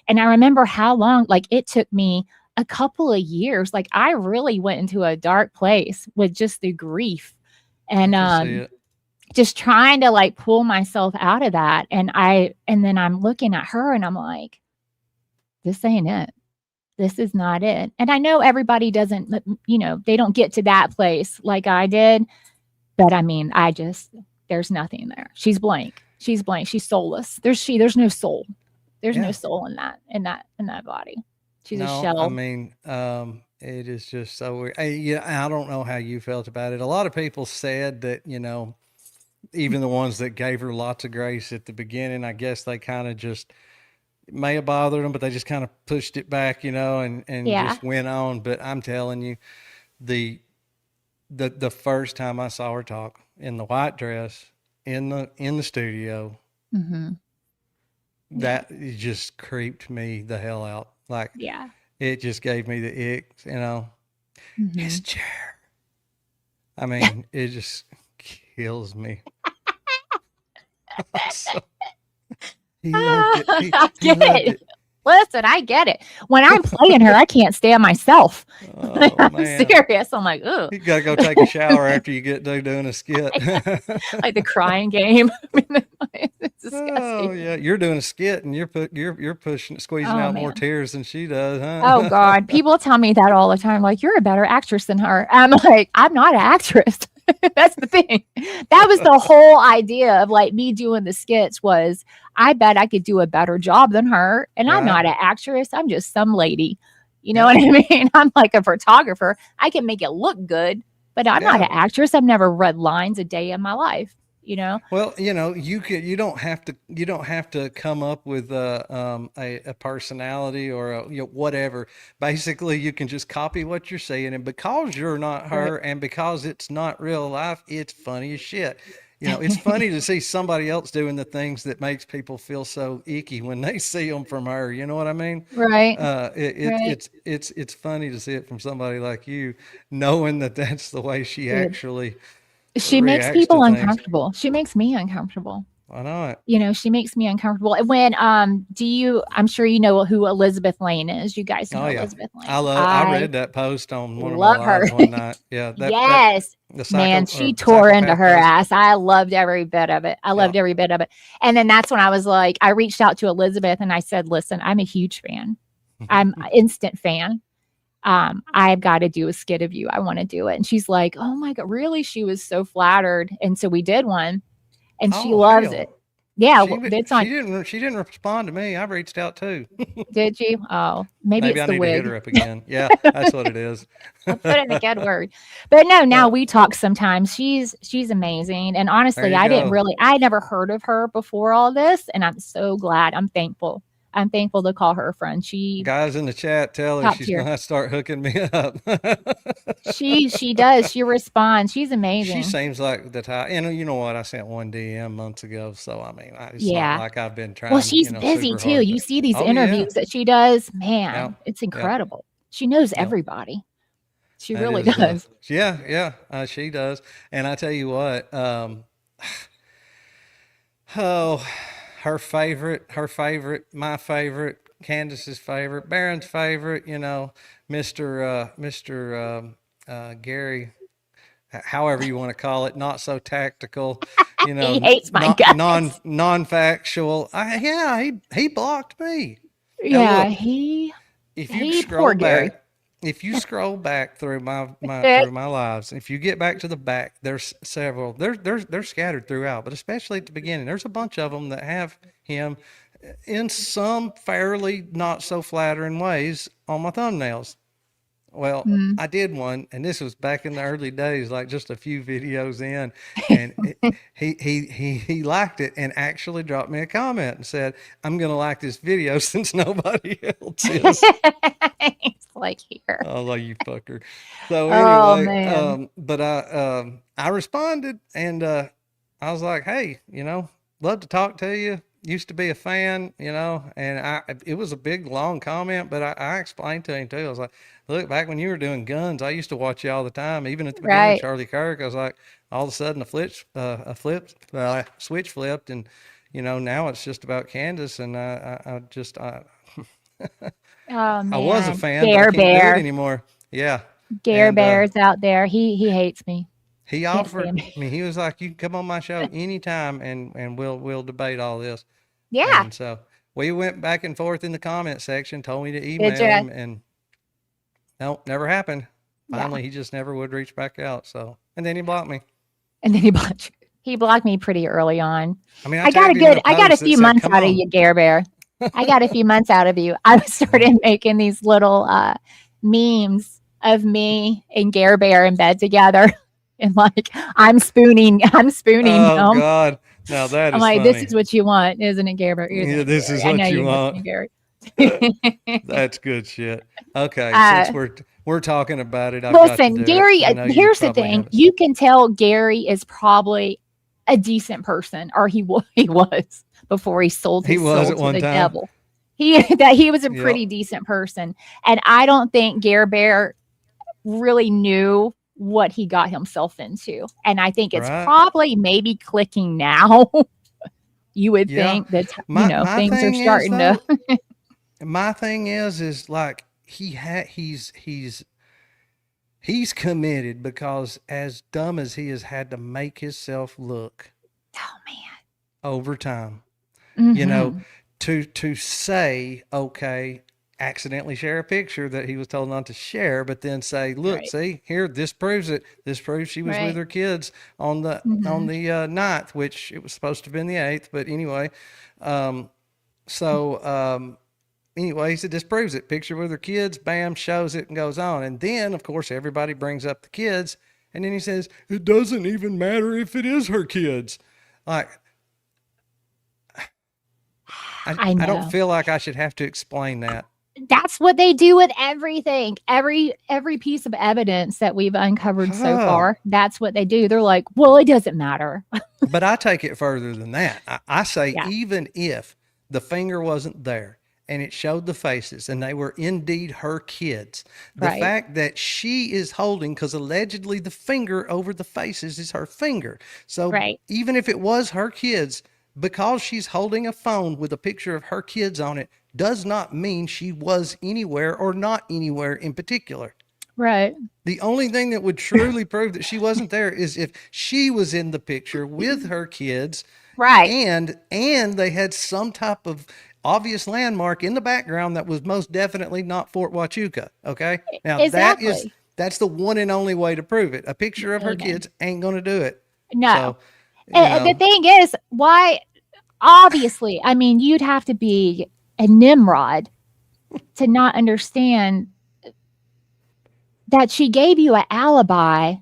And I remember how long like it took me a couple of years. Like I really went into a dark place with just the grief. I And can see it. just trying to like pull myself out of that. And then I'm looking at her and I'm like, this ain't it. This is not it. And I know everybody doesn't, they don't get to that place like I did. But I mean, there's nothing there. She's blank. She's blank. She's soulless. There's no soul. There's no Yeah. soul in that body. She's a No, I shell. mean, it is just so weird. I don't know how you felt about it. A lot of people said that, even the ones that gave her lots of grace at the beginning, I guess they kind of just it may have bothered them, but they just kind of pushed it back, and Yeah. just went on. But I'm telling you, the the first time I saw her talk in the white dress in the studio, Mhm. Yeah. that it just creeped me the hell out. Like Yeah. it just gave me the ick, His Mhm. chair. I mean, it just kills me. So he loved it. He I he get loved it. it. Listen, I get it. When I'm playing her, I can't stand myself. Oh I'm man. serious. I'm like, "Ugh." You gotta go take a shower after you get done doing a skit. Like the crying game. It's Oh disgusting. yeah, you're doing a skit and you're pushing squeezing Oh, out more man. tears than she does, Oh huh? god, people tell me that all the time, like, "You're a better actress than her." I'm like, "I'm not an actress." That's the thing. That was the whole idea of, like, me doing the skits was, I bet I could do a better job than her, and I'm Right. not an actress, I'm just some lady. You know Yeah. what I mean? I'm like a photographer. I can make it look good, but I'm not Yeah. an actress. I've never read lines a day in my life, you know? Well, you don't have to come up with a personality or whatever. Basically, you can just copy what you're saying, and because you're not Right. her, and because it's not real life, it's funny as shit. It's funny to see somebody else doing the things that makes people feel so icky when they see them from her. You know what I mean? Right, right. It's funny to see it from somebody like you, knowing that that's the way she Dude, actually she makes reacts to people things. uncomfortable. She makes me uncomfortable. I know it. She makes me uncomfortable. And when I'm sure you know who Elizabeth Lane is. You guys Oh know yeah. Elizabeth I Lane. love I I read that post on one of my love her. lives one night. Yeah, that Yes. the Man, psycho she or tore into psychopath her post. ass. I loved every bit of it. I Yeah. loved every bit of it. And then that's when I was like, I reached out to Elizabeth and I said, listen, I'm a huge fan. I'm an instant fan. I've got to do a skit of you. I want to do it. And she's like, oh my God, really? She was so flattered. And so we did one and she Oh loves it. hell. Yeah, well, it's on. She didn't respond to me. I reached out too. Did you? Oh, maybe Maybe it's I the need to hit wig. her up again. Yeah, that's what it is. I'll put in a good word. But no, now Uh, we talk sometimes. She's amazing. And there honestly, you go. I never heard of her before all this. And I'm so glad. I'm thankful. I'm thankful to call her a friend. She Guys in the chat, tell her top she's gonna tier. have to start hooking me up. She does. She responds. She's She amazing. seems like the type, and you know what? I sent one DM months ago, so I mean, it's not Yeah. like I've been Well, trying, she's busy super too. hard. You But see these oh yeah, interviews that she does. yeah, Man, it's yeah, incredible. She knows yeah. everybody. She That really is, does. yeah, yeah. She does, and I tell you what, oh, her favorite, my favorite, Candace's favorite, Baron's favorite. Mister, Gary, however you want to call it, not so tactical, He hates my not guts. non-factual. Yeah, he blocked me. Now Yeah, look, he if you he poor scroll Gary. back, if you scroll back through my lives, if you get back to the back, there's several. They're scattered throughout, but especially at the beginning, there's a bunch of them that have him in some fairly not so flattering ways on my thumbnails. Well, Mm. I did one, and this was back in the early days, like just a few videos in, and he liked it and actually dropped me a comment and said, "I'm gonna like this video since nobody else is." He's like, here. I was like, "You fucker." So Oh anyway, man. but I responded, and I was like, "Hey, love to talk to you. Used to be a fan, and it was a big long comment, but I explained to him too. I was like, look, back when you were doing guns, I used to watch you all the time. Even at the beginning, Right. Charlie Kirk, I was like, all of a sudden switch flipped, and now it's just about Candace, and Oh I was a man. fan, but I Gare can't do it Bear. anymore. Yeah, Gare and Bear's out there. He hates me. he Can't offered stand me. me. He was like, "You can come on my show anytime, and we'll debate all this." Yeah. And so we went back and forth in the comment section, told me to Did email you? him, and no, never happened. Yeah. Finally, he just never would reach back out. So, and then he blocked me. And then he blocked me pretty early on. I mean, I I got a tagged him in good a I got a post that few said, months "Come out of on." you, Gare Bear. I got a few months out of you. I started making these little memes of me and Gare Bear in bed together. And like I'm spooning Oh him. God, now that I'm is like, this funny. is what you want, isn't it, Gare Bear? Isn't Yeah, it, this is Gary? I know what you you miss want. me, Gary. That's good shit. Okay, since uh, we're talking about it, I've got to listen, do it. Gary, I know you here's the probably thing. have it. You can tell Gary is probably a decent person, or he was before he sold He his was soul at to one the time. devil. He was a Yep. pretty decent person. And I don't think Gare Bear really knew what he got himself into. And I think it's Right. probably maybe clicking now. You would Yeah. think that, My things are thing is starting to. though, my thing is like he's committed because as dumb as he has had to make himself look Oh, over time, man. you know, Hmm. to say, okay, accidentally share a picture that he was told not to share, but then say, look, Right. see here, this proves it. This proves she was with Right. her kids on the Hmm. 9th, which it was supposed to have been the 8th, but anyway. Um, so anyway, he said, this proves it. Picture with her kids, bam, shows it and goes on. And then, of course, everybody brings up the kids. And then he says, it doesn't even matter if it is her kids. Like, I I don't know. feel like I should have to explain that. That's what they do with everything. Every piece of evidence that we've uncovered so far, that's what they do. They're like, well, it doesn't matter. But I take it further than that. I say, Yeah. even if the finger wasn't there and it showed the faces and they were indeed her kids, the Right. fact that she is holding, because allegedly the finger over the faces is her finger. So Right. even if it was her kids, because she's holding a phone with a picture of her kids on it, does not mean she was anywhere or not anywhere in particular. Right. The only thing that would truly prove that she wasn't there is if she was in the picture with her kids Right. and they had some type of obvious landmark in the background that was most definitely not Fort Huachuca. Okay. Now Exactly. that's the one and only way to prove it. A picture of her Amen. kids ain't going to do it. No. So, And the thing is, why? Obviously, I mean, you'd have to be a Nimrod to not understand that she gave you an alibi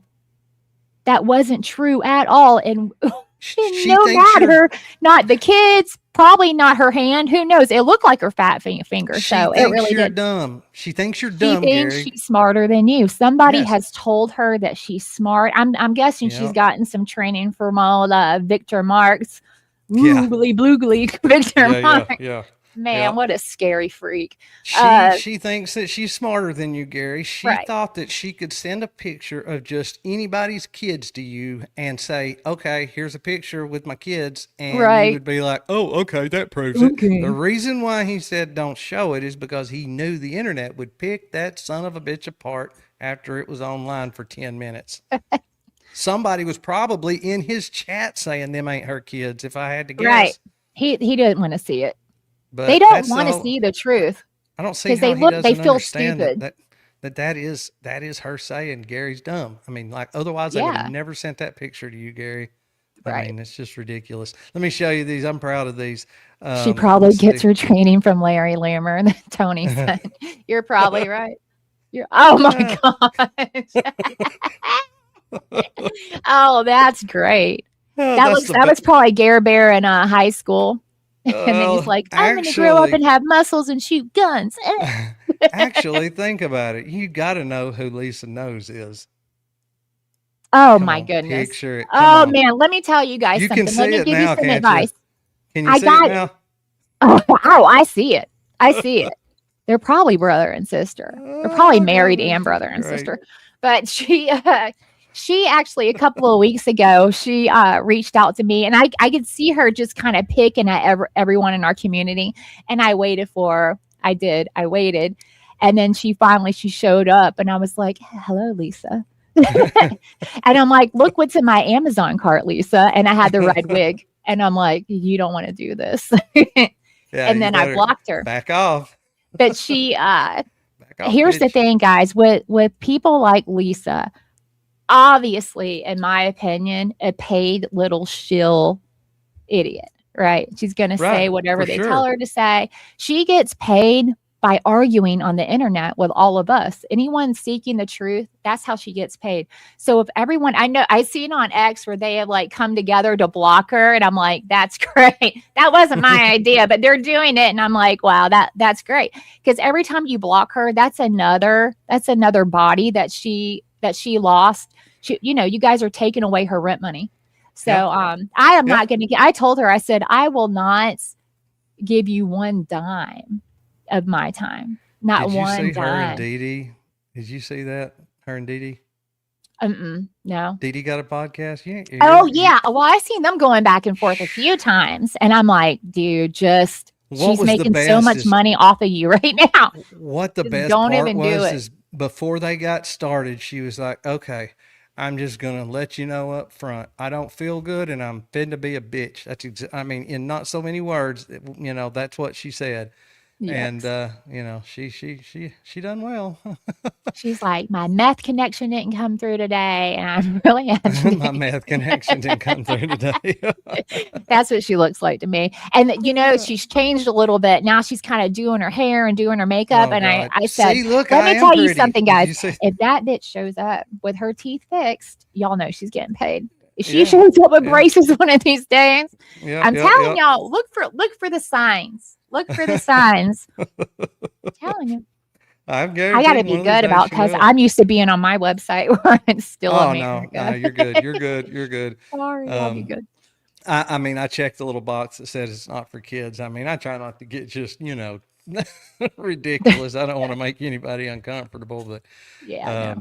that wasn't true at all. And she no thinks you're matter, not the kids, probably not her hand. Who knows? It looked like her fat finger. she So it thinks really you're did. dumb. She thinks you're She dumb, thinks Gary. she's smarter than you. Somebody Yes. has told her that she's smart. I'm guessing she's Yep. gotten some training from old Victor Marx. Yeah. Oogly bloogly Victor Marx. Yeah. Man, Yeah. what a scary freak. She thinks that she's smarter than you, Gary. She Right. thought that she could send a picture of just anybody's kids to you and say, okay, here's a picture with my kids. And you Right. would be like, oh, okay, that proves it. Okay. The reason why he said don't show it is because he knew the internet would pick that son of a bitch apart after it was online for 10 minutes. Somebody was probably in his chat saying them ain't her kids, if I had to guess. Right. He didn't want to see it. But They don't want to see the truth I don't see because how they he doesn't feel understand stupid. that is her saying Gary's dumb. I mean, like, otherwise they would Yeah. have never sent that picture to you, Gary. I Right. mean, it's just ridiculous. Let me show you these. I'm proud of these. She probably let's gets see. her training from Larry Lammer. Tony said, "You're probably right." Oh my gosh. Oh, that's great. That was probably Gare Bear in high school. And then he's like, I'm going to grow up and have muscles and shoot guns. Actually, think about it. You got to know who Lisa Knows is. Oh Come my on, goodness. Picture it. Oh man, let me tell you guys You something. can Let see me it give now, you some can't advice. you? Can you see it now? Oh, I see it. I see it. They're probably brother and sister. They're probably married and brother and sister. But she actually a couple of weeks ago, she reached out to me, and I could see her just kind of picking at everyone in our community. And I waited for her. I did. I waited. And then she showed up, and I was like, hello, Lisa. And I'm like, look what's in my Amazon cart, Lisa. And I had the red wig. And I'm like, you don't want to do this. And then I blocked her. Back off. But she Back off, here's the bitch. thing, guys, with people like Lisa, obviously, in my opinion, a paid little shill idiot, right? She's gonna say Right, whatever for they sure. tell her to say. She gets paid by arguing on the internet with all of us. Anyone seeking the truth, that's how she gets paid. So if everyone, I know, I see it on X where they have like come together to block her, and I'm like, that's great. That wasn't my idea, but they're doing it, and I'm like, wow, that's great. Because every time you block her, that's another body that she lost. You guys are taking away her rent money. So Yeah. I am not going to. I told her, I said, I will not give you one dime of my time. Not Did you one see dime. her and Dee Dee? Did you see that? Her and Dee Dee? No. Dee Dee got a podcast? Yeah. Well, I've seen them going back and forth a few times, and I'm like, dude, she's making so much money off of you right now. What the Just best don't part even do was it. is before they got started, she was like, okay, I'm just going to let you know up front. I don't feel good, and I'm fin to be a bitch. I mean, in not so many words, that's what she said. Yes. And she done well. She's like, my meth connection didn't come through today, and I'm really agitated. My meth connection didn't come through today. That's what she looks like to me. And she's changed a little bit. Now she's kind of doing her hair and doing her makeup. Oh, and God. I said, See, look, let I me am tell you pretty. something, Did guys. you see- If that bitch shows up with her teeth fixed, y'all know she's getting paid. If she Yeah, shows up with yeah. braces one of these days, I'm telling yeah. y'all, look for the signs. Look for the signs. I'm telling you. I I got to be good about, because I'm used to being on my website where it's still America. No, you're good. You're good. You're good. Sorry, I'll be good. I mean, I checked the little box that says it's not for kids. I mean, I try not to get just, ridiculous. I don't want to make anybody uncomfortable, but Yeah.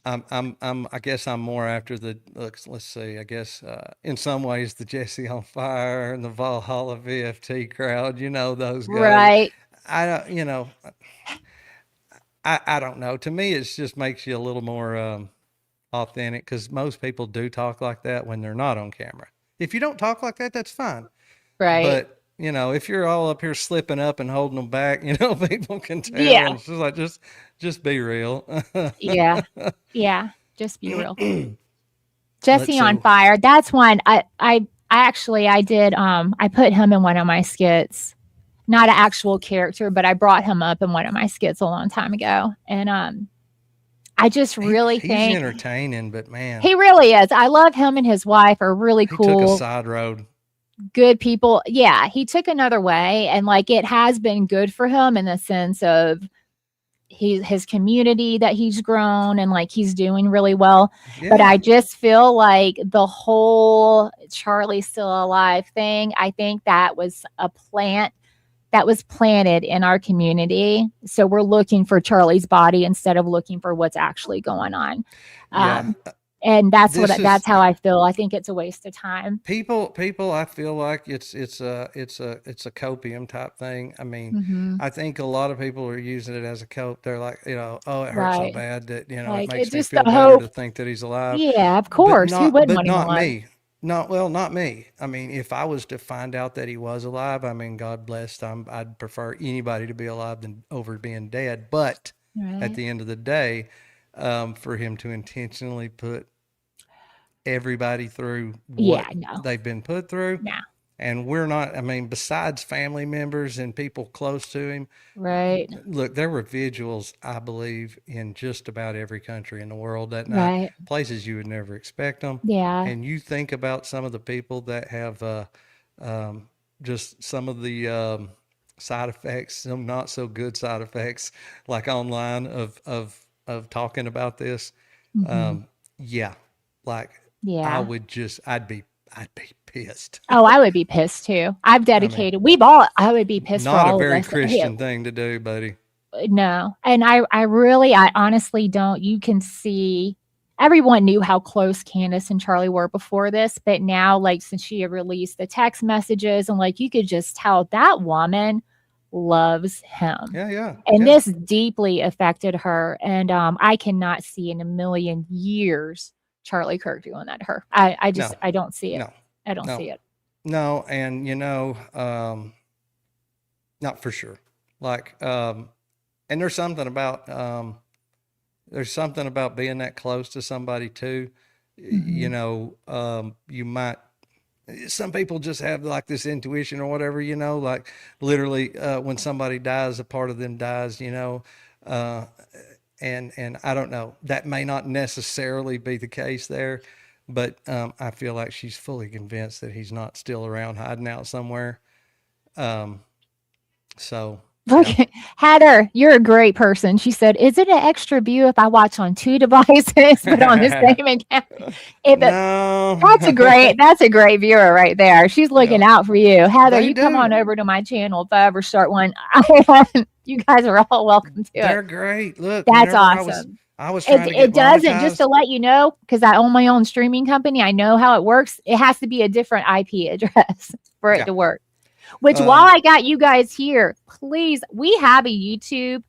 I guess I'm more after let's see, I guess, in some ways the Jesse on Fire and the Valhalla VFT crowd, those guys. Right. I don't, I don't know. To me, it just makes you a little more authentic, because most people do talk like that when they're not on camera. If you don't talk like that, that's fine. Right. But if you're all up here slipping up and holding them back, people can tell. Yeah. It's just like, just be real. Yeah. Just be real. Jesse on Fire. That's one I did. I put him in one of my skits. Not an actual character, but I brought him up in one of my skits a long time ago. And I just really think he's entertaining, but man, he really is. I love him and his wife are really cool. He took a side road. Good people. Yeah, he took another way, and like it has been good for him in the sense of his community that he's grown, and like he's doing really well. Yeah. But I just feel like the whole Charlie's still alive thing, I think that was a plant that was planted in our community. So we're looking for Charlie's body instead of looking for what's actually going on. Yeah. And that's This is that's how I feel. I think it's a waste of time. people. I feel like it's a copium type thing. I mean, Hmm. I think a lot of people are using it as a cope. They're like, oh, it hurts so Right. bad that it Like it makes me just the feel better hope. to think that he's alive. Yeah, of course. Who wouldn't But want him not alive? me. Not me. I mean, if I was to find out that he was alive, I mean, God bless. I'd prefer anybody to be alive than over being dead. But at Right. the end of the day, for him to intentionally put everybody through what Yeah, no. they've been put through, No. and we're not, I mean, besides family members and people close to him, Right. look, there were vigils, I believe, in just about every country in the world that night, Right. places you would never expect them. Yeah. And you think about some of the people that have um, just some of the side effects, some not so good side effects, like online of talking about this. Hmm. Um, yeah, like Yeah. I'd be pissed. Oh, I would be pissed too. I've I mean, dedicated. I would be pissed for not a all of very us. Hey, Christian thing to do, buddy. no. And I honestly don't. You can see everyone knew how close Candace and Charlie were before this, but now, like, since she had released the text messages and like you could just tell that woman loves him. Yeah, yeah, And yeah. this deeply affected her. And I cannot see in a million years Charlie Kirk doing that to her. I just No, I don't see it. no, I don't no, see it. no. And not for sure. Like, and there's something about being that close to somebody too. Hmm. You might, some people just have like this intuition or whatever, like literally, when somebody dies, a part of them dies, uh, and I don't know, that may not necessarily be the case there, but, I feel like she's fully convinced that he's not still around hiding out somewhere. Um, so Look, yeah. Heather, you're a great person. She said, "Is it an extra view if I watch on two devices, but on the same account?" But No. that's a great viewer right there. She's looking Yeah, out for you, Heather. they You come on do. over to my channel if I ever start one. You guys are all welcome to it. They're great. Look, That's whenever awesome. I was It trying to get it doesn't, just to monetized. let you know, because I own my own streaming company. I know how it works. It has to be a different IP address for it Yeah. to work. Which, while Um, I got you guys here, please, we have a YouTube.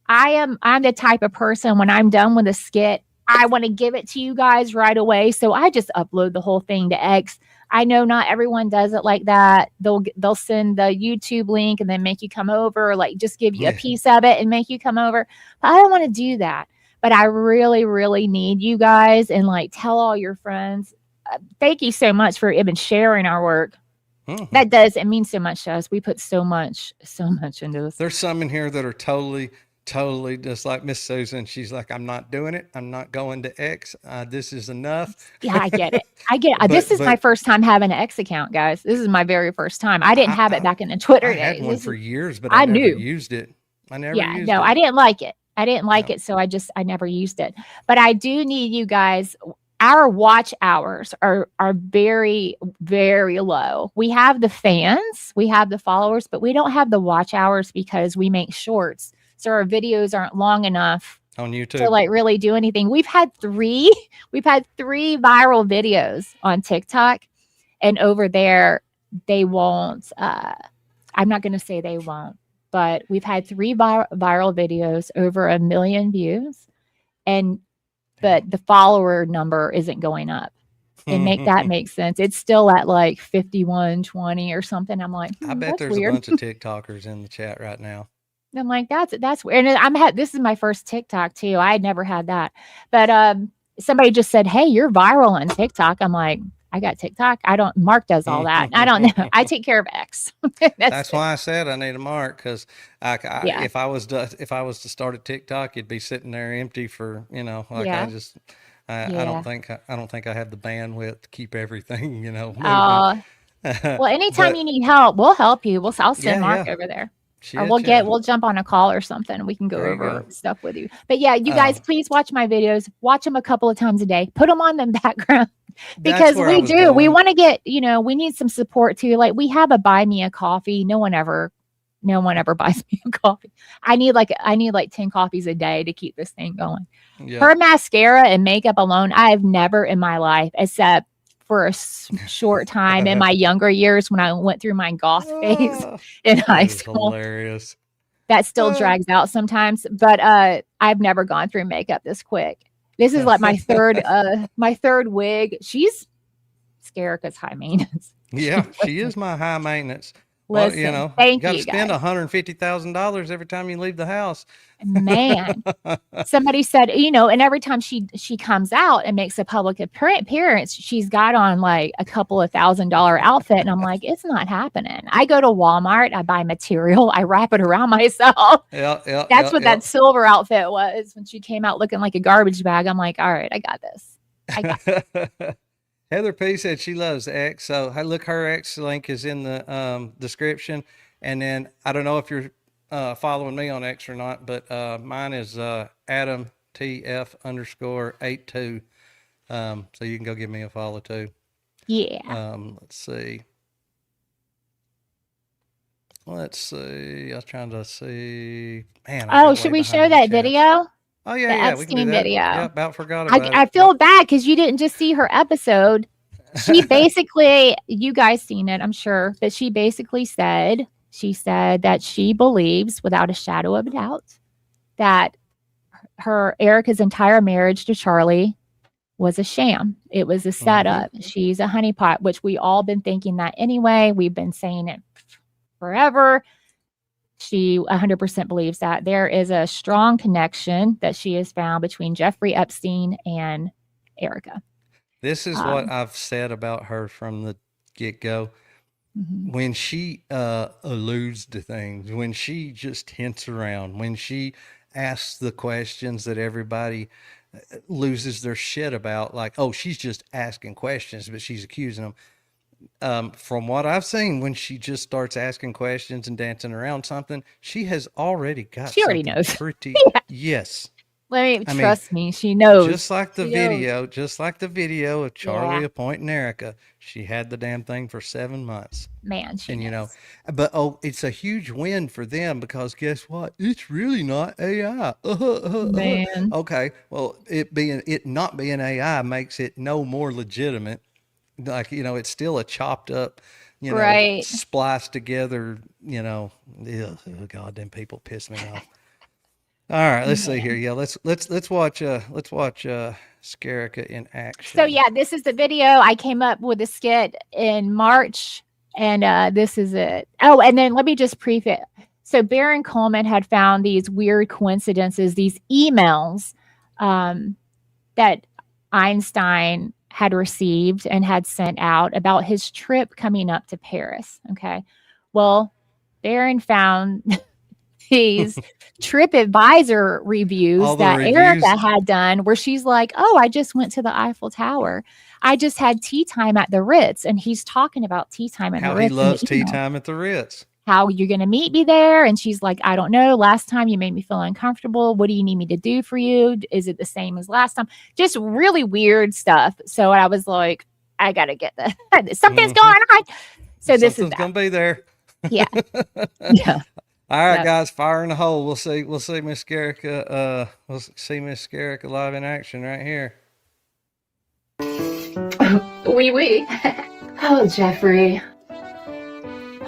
I'm the type of person, when I'm done with a skit, I want to give it to you guys right away. So I just upload the whole thing to X. I know not everyone does it like that. They'll send the YouTube link and then make you come over, or like just give you a yeah. piece of it and make you come over. But I don't want to do that. But I really, really need you guys, and like tell all your friends. Thank you so much for even sharing our work. Mhm. It means so much to us. We put so much into this. There's some in here that are totally just like Miss Susan. She's like, I'm not doing it. I'm not going to X. This is enough. Yeah, I get it. I get it. This is my But first time having an X account, guys. This is my very first time. I didn't I, have it I back in the Twitter I had days. one This for is, years, but I I never knew. used it. I never Yeah, used no, it. I didn't like it. I didn't like No. it, so I never used it. But I do need you guys. Our watch hours are very, very low. We have the fans, we have the followers, but we don't have the watch hours because we make shorts. So our videos aren't long enough On to YouTube. like really do anything. We've had three viral videos on TikTok, and over there they won't I'm not going to say they won't, but we've had three viral videos over 1 million views, and but the follower number isn't going up. And make that make sense. It's still at like 5120 or something. I'm like, I bet that's there's a weird. bunch of TikTokers in the chat right now. I'm like, that's weird. And this is my first TikTok too. I had never had that. But somebody just said, "Hey, you're viral on TikTok." I'm like, I got TikTok. I don't, Mark does all that. I don't know. I take care of X. That's That's it. why I said I need a mark, because Yeah. if I was to start a TikTok, it'd be sitting there empty for, like Yeah. I Yeah. don't think I have the bandwidth to keep everything, moving. Uh, well, anytime you But need help, we'll help you. I'll send yeah, Mark yeah, over there. Or shit, yeah. we'll jump on a call or something, and we can go There you over go. stuff with you. But yeah, you guys, please watch my videos. Watch them a couple of times a day. Put them on the background, That's because where I we was do. We going. want to get, we need some support too. Like, we have a buy me a coffee. No one ever No one ever buys me a coffee. I need like 10 coffees a day to keep this thing going. Yeah. Her mascara and makeup alone, I have never in my life, except for a short time in my younger years when I went through my goth phase in high school. Hilarious. That still drags out sometimes, but I've never gone through makeup this quick. This is like my third wig. She's Scarika's high maintenance. Yeah, she is my high maintenance. Listen, well, you know, thank you got to you, spend guys. $150,000 every time you leave the house. Man, somebody said, you know, and every time she comes out and makes a public appearance, she's got on like a couple of $1,000 outfit, and I'm like, it's not happening. I go to Walmart, I buy material, I wrap it around myself. Yeah. That's what that silver outfit was when she came out looking like a garbage bag. I'm like, all right, I got this. Heather P said she loves X. So hey, look, her X link is in the description. And then I don't know if you're following me on X or not, but mine is Adam TF_82. So you can go give me a follow too. Yeah. Let's see. I was trying to see. Man. Oh, should we show that video? Oh yeah, the yeah, Epstein we can do that. video. Yeah, about forgot about it. I feel bad because you didn't just see her episode. She basically, you guys seen it, I'm sure, but she basically said that she believes without a shadow of a doubt that Erica's entire marriage to Charlie was a sham. It was a setup. She's a honeypot, which we all been thinking that anyway. We've been saying it forever. She 100% believes that there is a strong connection that she has found between Jeffrey Epstein and Erica. This is what I've said about her from the get-go. When she alludes to things, when she just hints around, when she asks the questions that everybody loses their shit about, like, oh, she's just asking questions, but she's accusing them. From what I've seen, when she just starts asking questions and dancing around something, she has already got. She already knows. Pretty, yes. Trust me, she knows. Just like the video of Charlie appointing Erica, she had the damn thing for 7 months. Man, she knows. You know, but it's a huge win for them because guess what? It's really not AI. Man. Okay, well, it not being AI makes it no more legitimate. Like, you know, it's still a chopped up, you know, spliced together, you know. Oh God, them people piss me off. All right, let's see here. Yeah, let's watch Scarika in action. So yeah, this is the video. I came up with a skit in March, and this is it. Oh, and then let me just preface. So Baron Coleman had found these weird coincidences, these emails that Einstein had received and had sent out about his trip coming up to Paris. Okay. Well, Baron found these TripAdvisor reviews that Erica had done where she's like, oh, I just went to the Eiffel Tower. I just had tea time at the Ritz. And he's talking about tea time at the Ritz. How he loves tea time at the Ritz. How you're going to meet me there. And she's like, I don't know. Last time you made me feel uncomfortable. What do you need me to do for you? Is it the same as last time? Just really weird stuff. So I was like, I got to get that. Something's going on. So this is going to be there. Yeah. Yeah. All right, guys, fire in the hole. We'll see Miss Scarika. We'll see Miss Scarika live in action right here. Oui. Oh, Jeffrey.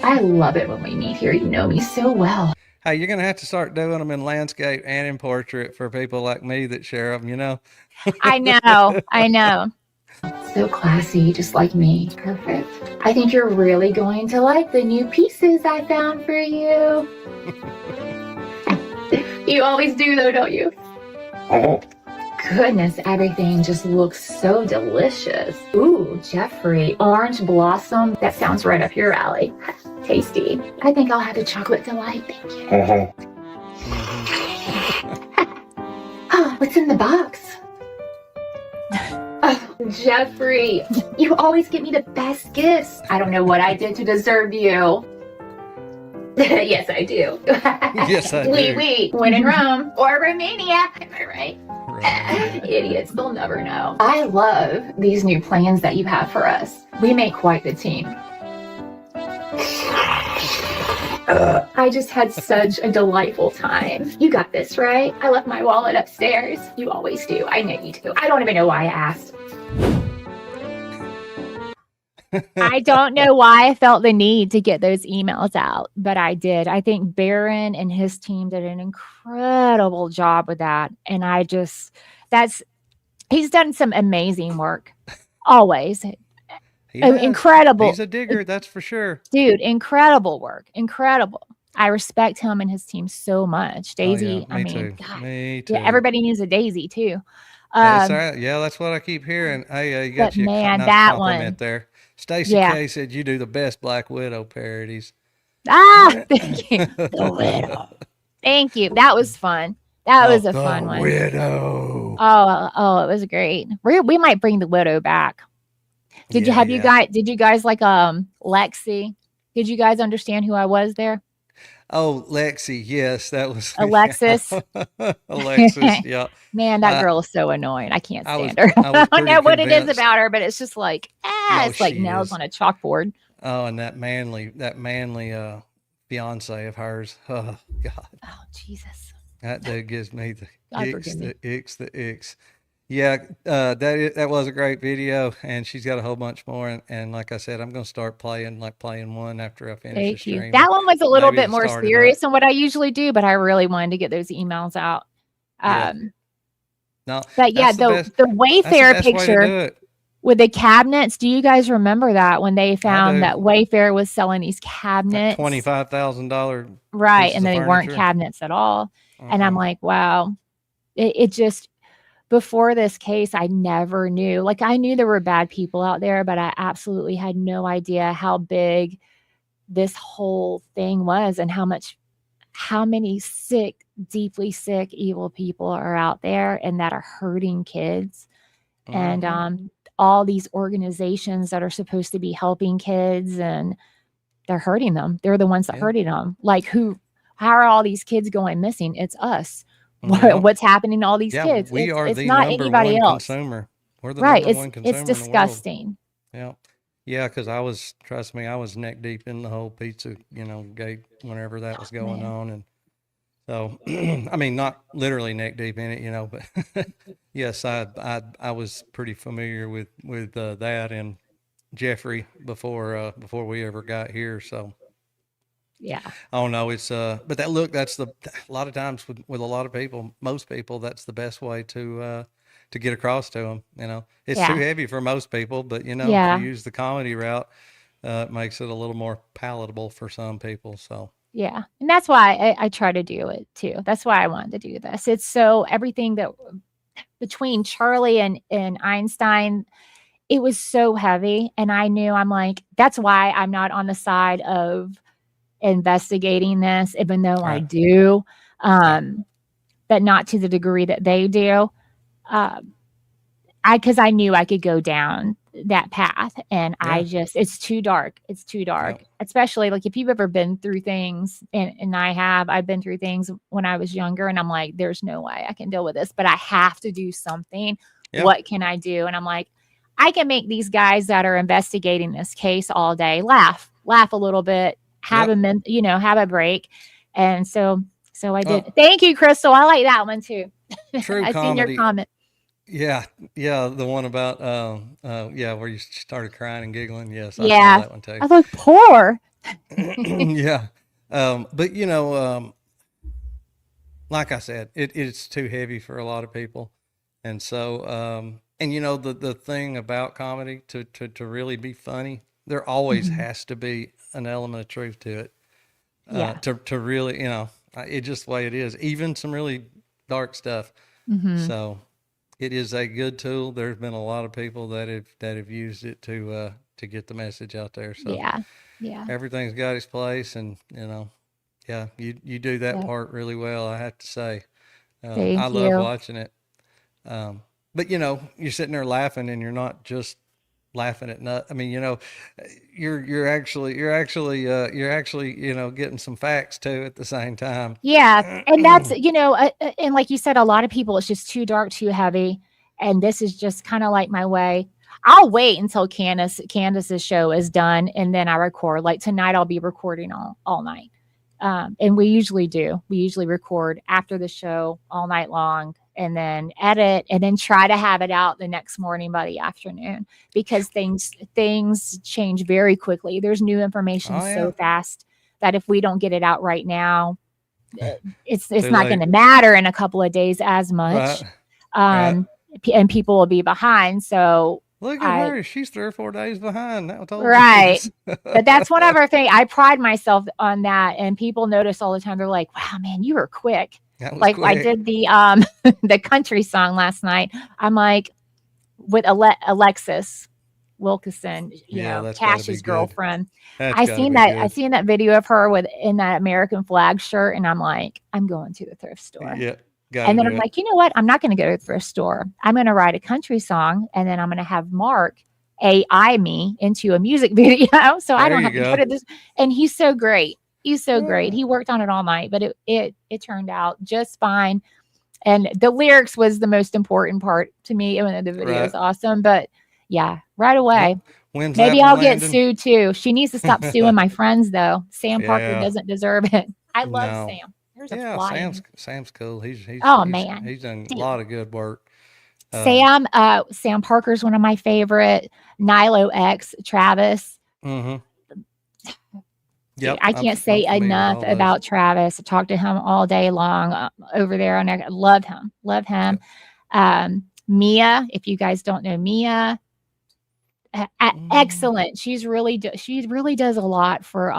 I love it when we meet here. You know me so well. Hey, you're going to have to start doing them in landscape and in portrait for people like me that share them, you know? I know. So classy, just like me. Perfect. I think you're really going to like the new pieces I found for you. You always do though, don't you? Oh. Goodness, everything just looks so delicious. Ooh, Jeffrey, orange blossom. That sounds right up your alley. Tasty. I think I'll have a chocolate delight. Thank you. Oh, what's in the box? Oh, Jeffrey, you always get me the best gifts. I don't know what I did to deserve you. Yes, I do. Yes, I do. Oui. When in Rome or Romania. Am I right? Idiots, they'll never know. I love these new plans that you have for us. We make quite the team. I just had such a delightful time. You got this, right? I left my wallet upstairs. You always do. I know you do. I don't even know why I asked. I don't know why I felt the need to get those emails out, but I did. I think Barron and his team did an incredible job with that. And he's done some amazing work. Always. Incredible. He's a digger, that's for sure. Dude, incredible work. Incredible. I respect him and his team so much. Daisy, me too. God, Me too. yeah, everybody needs a Daisy too. That's right. Yeah, that's what I keep hearing. Hey, you got but you man, a nice that compliment one. there. Stacy K said you do the best Black Widow parodies. Thank you. The Widow. Thank you. That was fun. That was a fun one. Widow. Oh, it was great. We might bring the Widow back. Did you guys like Lexi? Did you guys understand who I was there? Oh, Lexi, yes, that was Alexis. Alexis, yeah. Man, that girl is so annoying. I can't stand her. I don't know what it is convinced. about her, but it's just like, it's like nails on a chalkboard. Oh, and that manly fiance of hers. Oh God. Oh Jesus. That dude gives me the icks. Yeah, that was a great video, and she's got a whole bunch more. And like I said, I'm going to start playing one after I finish the stream. That one was a little bit more serious than what I usually do, but I really wanted to get those emails out. No, but yeah, the Wayfair picture with the cabinets. Do you guys remember that when they found that Wayfair was selling these cabinets, $25,000, right? And they weren't cabinets at all. And I'm like, wow, it just. Before this case, I never knew. Like, I knew there were bad people out there, but I absolutely had no idea how big this whole thing was and how many sick, deeply sick, evil people are out there and that are hurting kids. And all these organizations that are supposed to be helping kids, and they're hurting them. They're the ones that are hurting them. Like, how are all these kids going missing? It's us. What's happening to all these kids? We are it's the not number anybody one else. consumer. We're the right. number one consumer. It's disgusting. Yeah, because trust me, I was neck deep in the whole pizza, gate whenever that was going on, and so I mean, not literally neck deep in it, but yes, I was pretty familiar with that and Jeffrey before we ever got here, so. Yeah. Oh no, it's but that's a lot of times with a lot of people, most people, that's the best way to get across to them. It's too heavy for most people, but if you use the comedy route, it makes it a little more palatable for some people. So yeah, and that's why I try to do it too. That's why I wanted to do this. It's so everything that between Charlie and Einstein, it was so heavy, and I knew I'm like, that's why I'm not on the side of investigating this, even though I do, but not to the degree that they do. Because I knew I could go down that path, and it's too dark. It's too dark, especially like if you've ever been through things, and I've been through things when I was younger, and I'm like, there's no way I can deal with this, but I have to do something. What can I do? And I'm like, I can make these guys that are investigating this case all day laugh a little bit, have a break. And so I did. Thank you, Crystal. I like that one too. True I seen your comment. Yeah, the one about where you started crying and giggling. Yes, I saw that one too. I was like, poor. Yeah. But like I said, it's too heavy for a lot of people. And so and the thing about comedy to really be funny, there always has to be an element of truth to it. To really, it's just the way it is. Even some really dark stuff. So it is a good tool. There's been a lot of people that have used it to get the message out there. So everything's got its place, and you do that part really well, I have to say. I love watching it. But you're sitting there laughing, and you're not just laughing at nut. I mean, you're actually getting some facts too at the same time. Yeah, and that's and like you said, a lot of people, it's just too dark, too heavy, and this is just kind of like my way. I'll wait until Candace's show is done, and then I record. Like tonight, I'll be recording all night, And we usually do. We usually record after the show all night long and then edit and then try to have it out the next morning by the afternoon because things change very quickly. There's new information so fast that if we don't get it out right now, it's not going to matter in a couple of days as much. And people will be behind. So look at her. She's 3 or 4 days behind. Right. But that's one of our things. I pride myself on that. And people notice all the time. They're like, wow, man, you were quick. Like quick. I did the the country song last night. I'm like, with Alexis Wilkinson, you know, Cash's girlfriend. I seen that video of her in that American flag shirt. And I'm like, I'm going to the thrift store. Yeah. And then I'm like, you know what? I'm not going to go to the thrift store. I'm going to write a country song, and then I'm going to have Mark AI me into a music video, so I don't have to put it this. And he's so great. He's so great. He worked on it all night, but it turned out just fine. And the lyrics was the most important part to me. Even though the video is awesome, but yeah, right away. Maybe I'll get sued too. She needs to stop suing my friends though. Sam Parker doesn't deserve it. I love Sam. Sam's cool. He's man, he's done a lot of good work. Sam Parker's one of my favorite. Nilo X Travis. Mm-hmm. Yep, I can't say enough about Travis. I talked to him all day long over there, and I love him. Yep. Mia, if you guys don't know Mia, excellent. She really does a lot for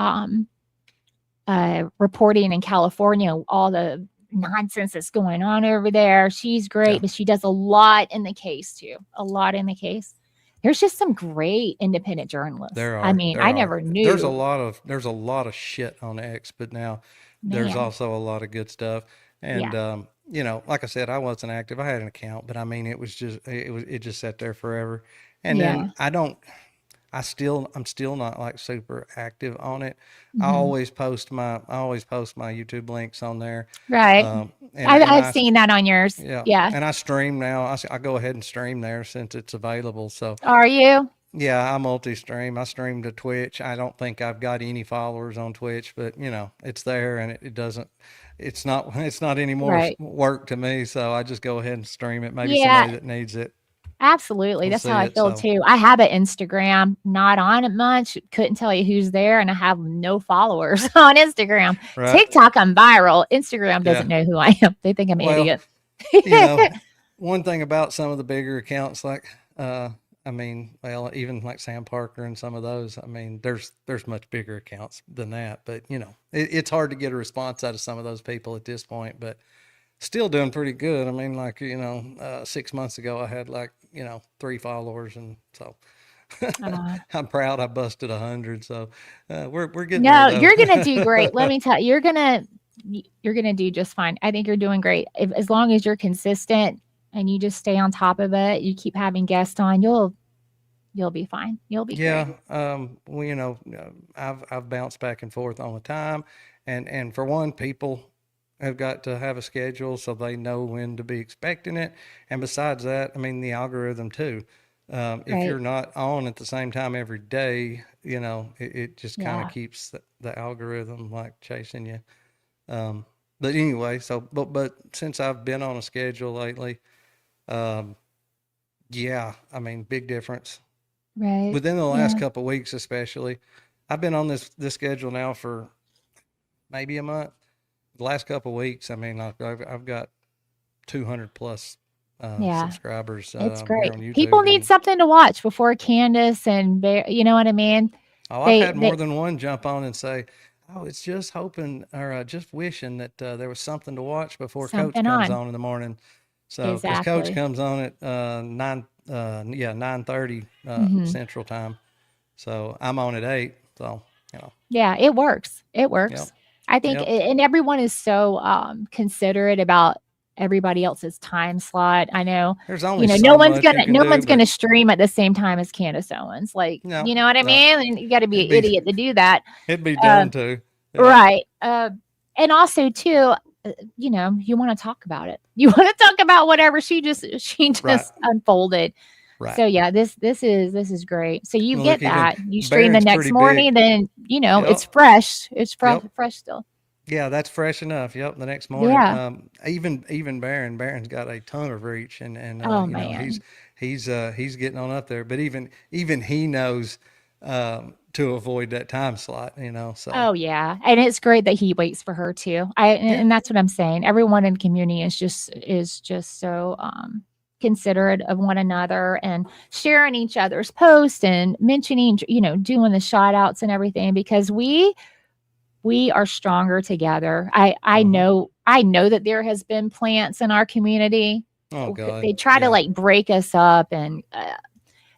reporting in California, all the nonsense that's going on over there. She's great, but she does a lot in the case too. There's just some great independent journalists. I never knew. There's a lot of shit on X, but now there's also a lot of good stuff. And you know, like I said, I wasn't active. I had an account, but I mean, it just sat there forever. And then I'm still not like super active on it. Mm-hmm. I always post my YouTube links on there. Right. I've seen that on yours. Yeah. And I stream now. I go ahead and stream there since it's available. So are you? Yeah, I multi-stream. I stream to Twitch. I don't think I've got any followers on Twitch, but you know, it's there and it's not any more work to me. So I just go ahead and stream it. Maybe somebody that needs it. Absolutely. That's how I feel too. I have an Instagram, not on it much. Couldn't tell you who's there, and I have no followers on Instagram. Right. TikTok, I'm viral. Instagram doesn't know who I am. They think I'm an idiot. You know, one thing about some of the bigger accounts, like even like Sam Parker and some of those, I mean, there's much bigger accounts than that. But you know, it's hard to get a response out of some of those people at this point, but still doing pretty good. I mean, like, you know, 6 months ago, I had 3 followers. And so I'm proud I busted 100. So we're getting there, though. You're going to do great. Let me tell you, you're going to do just fine. I think you're doing great. As long as you're consistent and you just stay on top of it, you keep having guests on, you'll be fine. You'll be great. Well, you know, I've bounced back and forth all the time. And for one, people have got to have a schedule so they know when to be expecting it. And besides that, I mean, the algorithm too. If you're not on at the same time every day, you know, it just kind of keeps the algorithm like chasing you. But anyway, but since I've been on a schedule lately, I mean, big difference. Right. Within the last couple of weeks, especially, I've been on this schedule now for maybe a month. The last couple of weeks, I mean, I've got 200 plus subscribers. It's great. People need something to watch before Candace and Bear, you know what I mean? Oh, I've had more than one jump on and say, oh, it's just hoping or just wishing that there was something to watch before Coach comes on in the morning. So because Coach comes on at 9:30 Central Time. So I'm on at 8. So, you know. Yeah, it works. Yep. I think, and everyone is so considerate about everybody else's time slot. I know, there's only no one's gonna stream at the same time as Candace Owens. Like, you know what I mean? And you got to be an idiot to do that. It'd be dumb too. Yeah. Right. And also too, you know, you want to talk about it. You want to talk about whatever she just unfolded. Right. So yeah, this is great. So you get that. You stream the next morning, then you know it's fresh. It's fresh still. Yeah, that's fresh enough. Yep, the next morning. Yeah. Even Baron's got a ton of reach, and Oh you know, man. he's getting on up there. But even he knows to avoid that time slot. You know, so Oh yeah. And it's great that he waits for her too. yeah, And that's what I'm saying. Everyone in the community is just so considerate of one another and sharing each other's posts and mentioning, doing the shout outs and everything because we are stronger together. hmm I know that there has been plants in our community. oh God, They try to yeah, like break us up and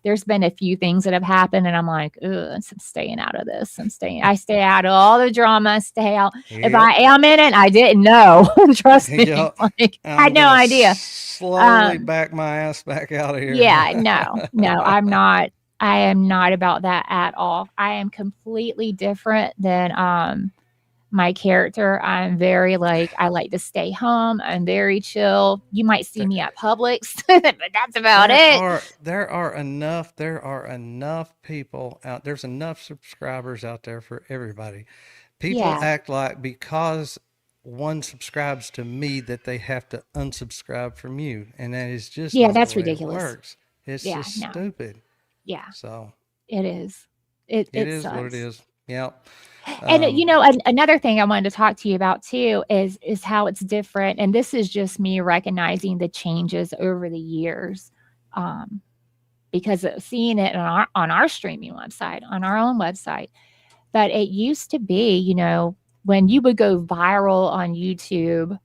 there's been a few things that have happened and I'm like, ugh, I'm staying out of this. I stay out of all the drama, stay out. If I yep, am in it, I didn't know. Trust me. yep. Like had I'm no gonna idea. slowly Um, back my ass back out of here. yeah, no, I'm not. I am not about that at all. I am completely different than my character. I'm very like I like to stay home. I'm very chill. You might see me at Publix, but that's about it. There are enough people out there's enough subscribers out there for everybody. People Yeah. act like because one subscribes to me that they have to unsubscribe from you, and that is just Yeah, not the that's way it ridiculous. works. It's Yeah, just no. stupid. Yeah, So it is. It it it is what it sucks. is. Yep. And Um, another thing I wanted to talk to you about too is how it's different. And this is just me recognizing the changes over the years. Um, because of seeing it on our streaming website, on our own website. But it used to be, when you would go viral on YouTube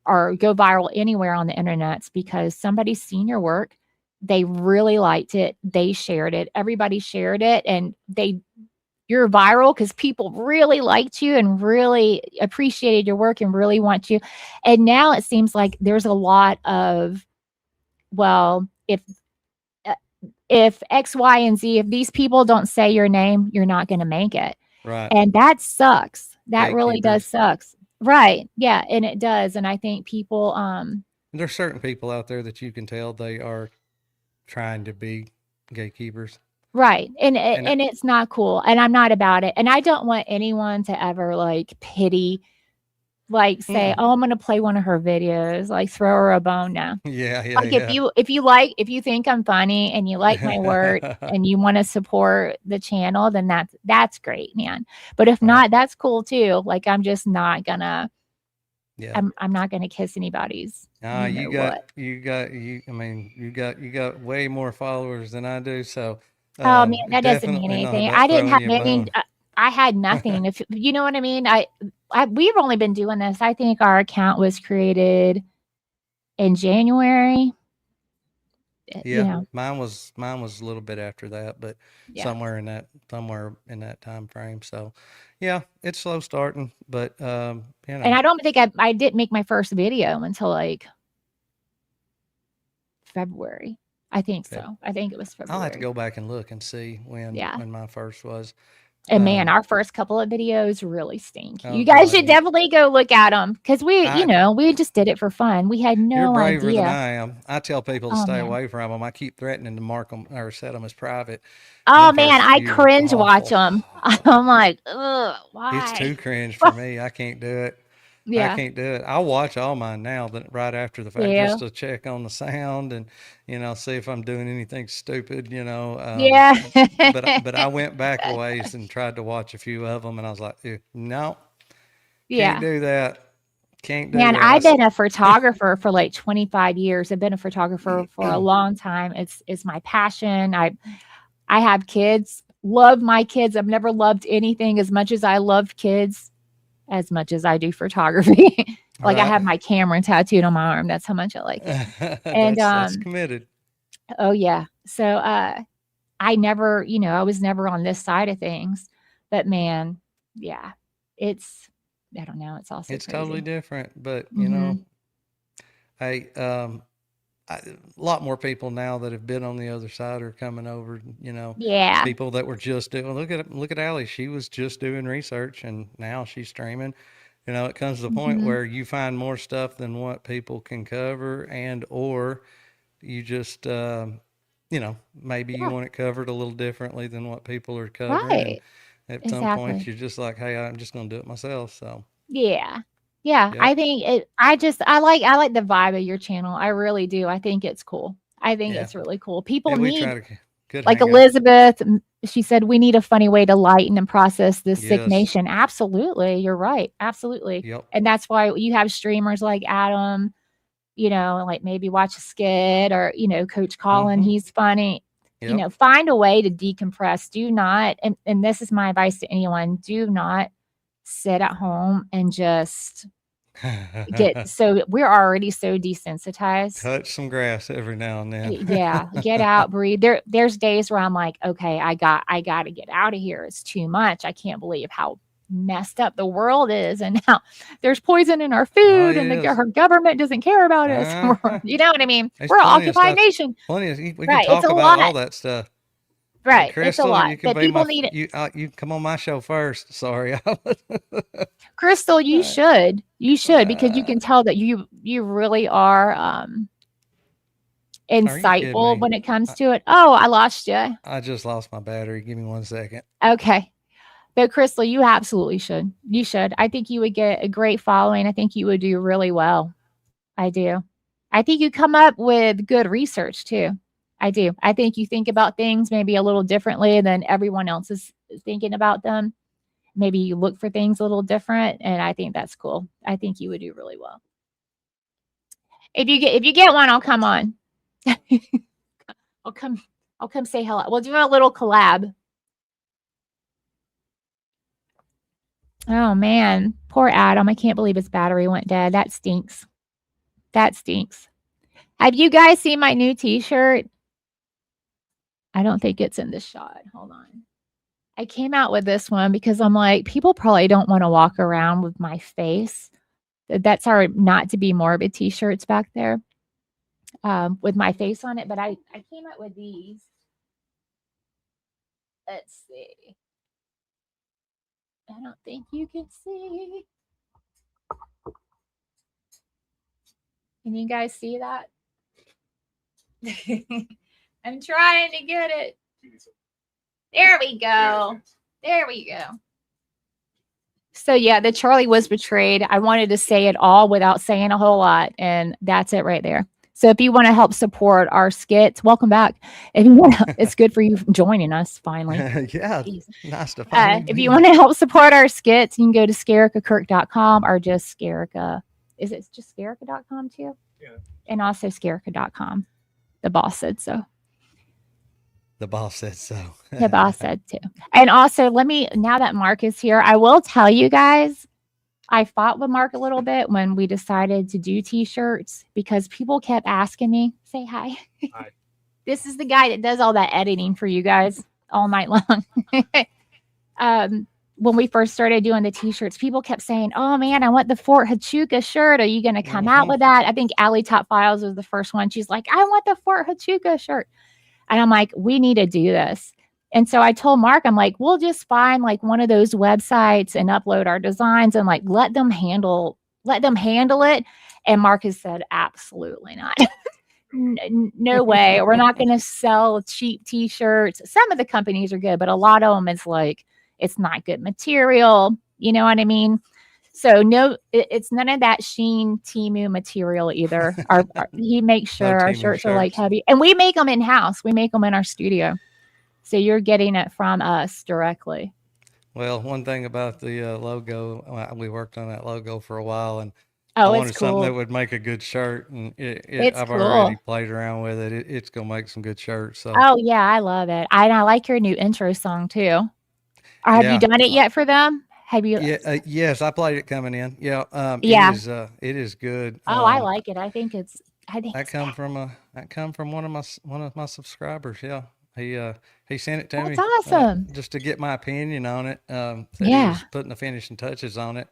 or go viral anywhere on the internet, it's because somebody's seen your work, they really liked it, they shared it, everybody shared it, and you're viral because people really liked you and really appreciated your work and really want you. And now it seems like there's a lot of, well, uh, if X, Y, and Z, if these people don't say your name, you're not going to make it. right. And that sucks. That really does Gatekeepers. sucks. Right. Yeah. And it does. And I think people, There's certain people out there that you can tell they are trying to be gatekeepers. right. And, And and it's not cool. And I'm not about it. And I don't want anyone to ever like pity, like say, mm, oh, I'm going to play one of her videos, like throw her a bone now. yeah, Like if you think I'm funny and you like my work yeah. and you want to support the channel, then that's great, man. But if Right. not, that's cool too. Like I'm just not gonna Yeah. I'm not gonna kiss anybody's Ah, you know what. I mean, you got way more followers than I do, so Oh man, that doesn't mean definitely not anything. about I didn't throwing have you a any bone. I had nothing. If you know what I mean? We've only been doing this. I think our account was created in January. You Yeah, know, mine was a little bit after that, but yeah. somewhere in that time frame. So, yeah, it's slow starting, but you And know, I don't think I didn't make my first video until like February. I think Feb- so. I think it was I'll have to February. go back and look and see Yeah. when my first was. And man, Um, our first couple of videos really stink. oh You guys God, should definitely go look at them because I we just did it for fun. We had you're no braver than idea. I am. I tell people to Oh stay man. away from them. I keep threatening to mark them or set them as private. Oh Them man, first I few were cringe watch awful. them. I'm like, ugh, It's why? too cringe for me. I can't do it. I Yeah. can't do it. I'll watch all mine now, but right after the fact, Yeah. just to check on the sound and see if I'm doing anything stupid. Yeah. But I went back a ways and tried to watch a few of them, and I was like, "Ew, no, can't Yeah. do that. Can't do Man, that. I've been a photographer for like 25 years. I've been a photographer for a long time. It's my passion. I have kids. Love my kids. I've never loved anything as much as I love kids, as much as I do photography. Like I Right. have my camera tattooed on my arm. That's how much I like it. And That's committed. oh yeah. So I never, I was never on this side of things. But man, yeah. It's I don't know, it's also It's totally crazy. different, but Mhm. hey, a lot more people now that have been on the other side are coming over. Yeah. People that were just doing. Look at Allie. She was just doing research, and now she's streaming. It comes to the point Mhm. where you find more stuff than what people can cover, and or you just maybe you Yeah. want it covered a little differently than what people are covering, and Right. at some point Exactly. you're just like, hey, I'm just going to do it myself. So Yeah. Yeah, Yep. I think I like the vibe of your channel. I really do. I think it's cool. I think Yeah. it's really cool. People Yeah, we try need, to good like hangout. Elizabeth, she said, we need a funny way to lighten and process this sick Yes. nation. Absolutely. You're right. Absolutely. Yep. And that's why you have streamers like Adam, like maybe watch a skit or, Coach Colin, Mm-hmm. he's funny. Yep. Find a way to decompress. Do not, and this is my advice to anyone, do not sit at home and just we're already so desensitized. Touch some grass every now and then. Yeah, get out, breathe. There's days where I'm like, okay, I got to get out of here. It's too much. I can't believe how messed up the world is, and now there's poison in our Oh, food, and yes. our government doesn't care about us. Uh-huh. You know what I mean? There's We're an plenty of occupied stuff. nation, We can right? It's talk a about all lot, that stuff. right? It's a Crystal, lot, you can but be people my need it. you come on my show first. Sorry. Crystal, you should, because you Uh, can tell that you really are are you kidding insightful me? when it comes to it. Oh, I lost you. I just lost my battery. Give me 1 second. Okay. But Crystal, you absolutely should. You should. I think you would get a great following. I think you would do really well. I do. I think you come up with good research too. I do. I think you think about things maybe a little differently than everyone else is thinking about them. Maybe you look for things a little different, and I think that's cool. I think you would do really well. If you get one, I'll come on. I'll come say hello. We'll do a little collab. Oh man, poor Adam. I can't believe his battery went dead. That stinks. That stinks. Have you guys seen my new t-shirt? I don't think it's in this shot. Hold on. I came out with this one because I'm like, people probably don't want to walk around with my face. That's our not to be morbid t-shirts back there, with my face on it. But I came out with these. Let's see. I don't think you can see. Can you guys see that? I'm trying to get it. There we go. There we go. So yeah, the Charlie was betrayed. I wanted to say it all without saying a whole lot, and that's it right there. So if you want to help support our skits, welcome back. If you want, it's good for you joining us finally. Yeah, Jeez. nice to find If you want to help support our skits, you can go to scarikakirk.com or just Scarika. Is it just scarika.com too? Yeah. And also scarika.com. The boss said so. The boss said so. The boss said too. And also, now that Mark is here, I will tell you guys, I fought with Mark a little bit when we decided to do t-shirts because people kept asking me, say hi. Hi. This is the guy that does all that editing for you guys all night long. When we first started doing the t-shirts, people kept saying, oh man, I want the Fort Huachuca shirt. Are you going to come out with that? I think Allie Top Files was the first one. She's like, I want the Fort Huachuca shirt. And I'm like, we need to do this. And so I told Mark, I'm like, we'll just find like one of those websites and upload our designs and like let them handle it. And Mark has said, absolutely not. No way. We're not going to sell cheap t-shirts. Some of the companies are good, but a lot of them is like, it's not good material. You know what I mean? So no, it's none of that Sheen Temu material either. He makes sure our shirts are like heavy, and we make them in house. We make them in our studio. So you're getting it from us directly. Well, one thing about the logo, we worked on that logo for a while, and Oh, I it's wanted something that cool. would make a good shirt, and It's I've cool. already played around with it. It's gonna make some good shirts. So Oh yeah, I love it. I like your new intro song too. Or have you yeah, done it yet for them? Have you? yeah, yes, I played it coming in. Yeah, Yeah. it is good. Oh, I like it. I think it's That come from one of my subscribers. Yeah, he sent it to me. That's awesome. Just to get my opinion on it. Said he Yeah. was putting the finishing touches on it,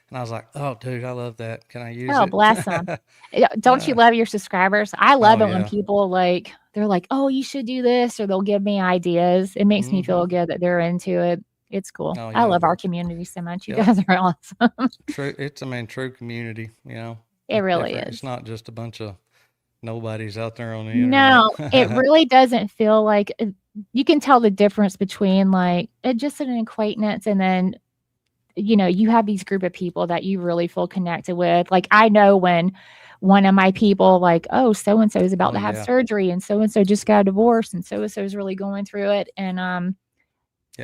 and I was like, "Oh, dude, I love that. Can I use Oh, it?" bless them. Don't you love your subscribers? I love Oh, it when yeah. people they're like, oh, you should do this, or they'll give me ideas. It makes me feel good that they're into it. It's cool. Oh, I yeah. love our community so much. You Yep. guys are awesome. True community. You know, It really different. is. It's not just a bunch of nobodies out there on the No, internet. it really doesn't feel like you can tell the difference between just an acquaintance and then you have these group of people that you really feel connected with. Like, I know when one of my people, like, oh, so and so is about Oh, to have yeah. surgery, and so just got a divorce, and so is really going through it. And Yeah.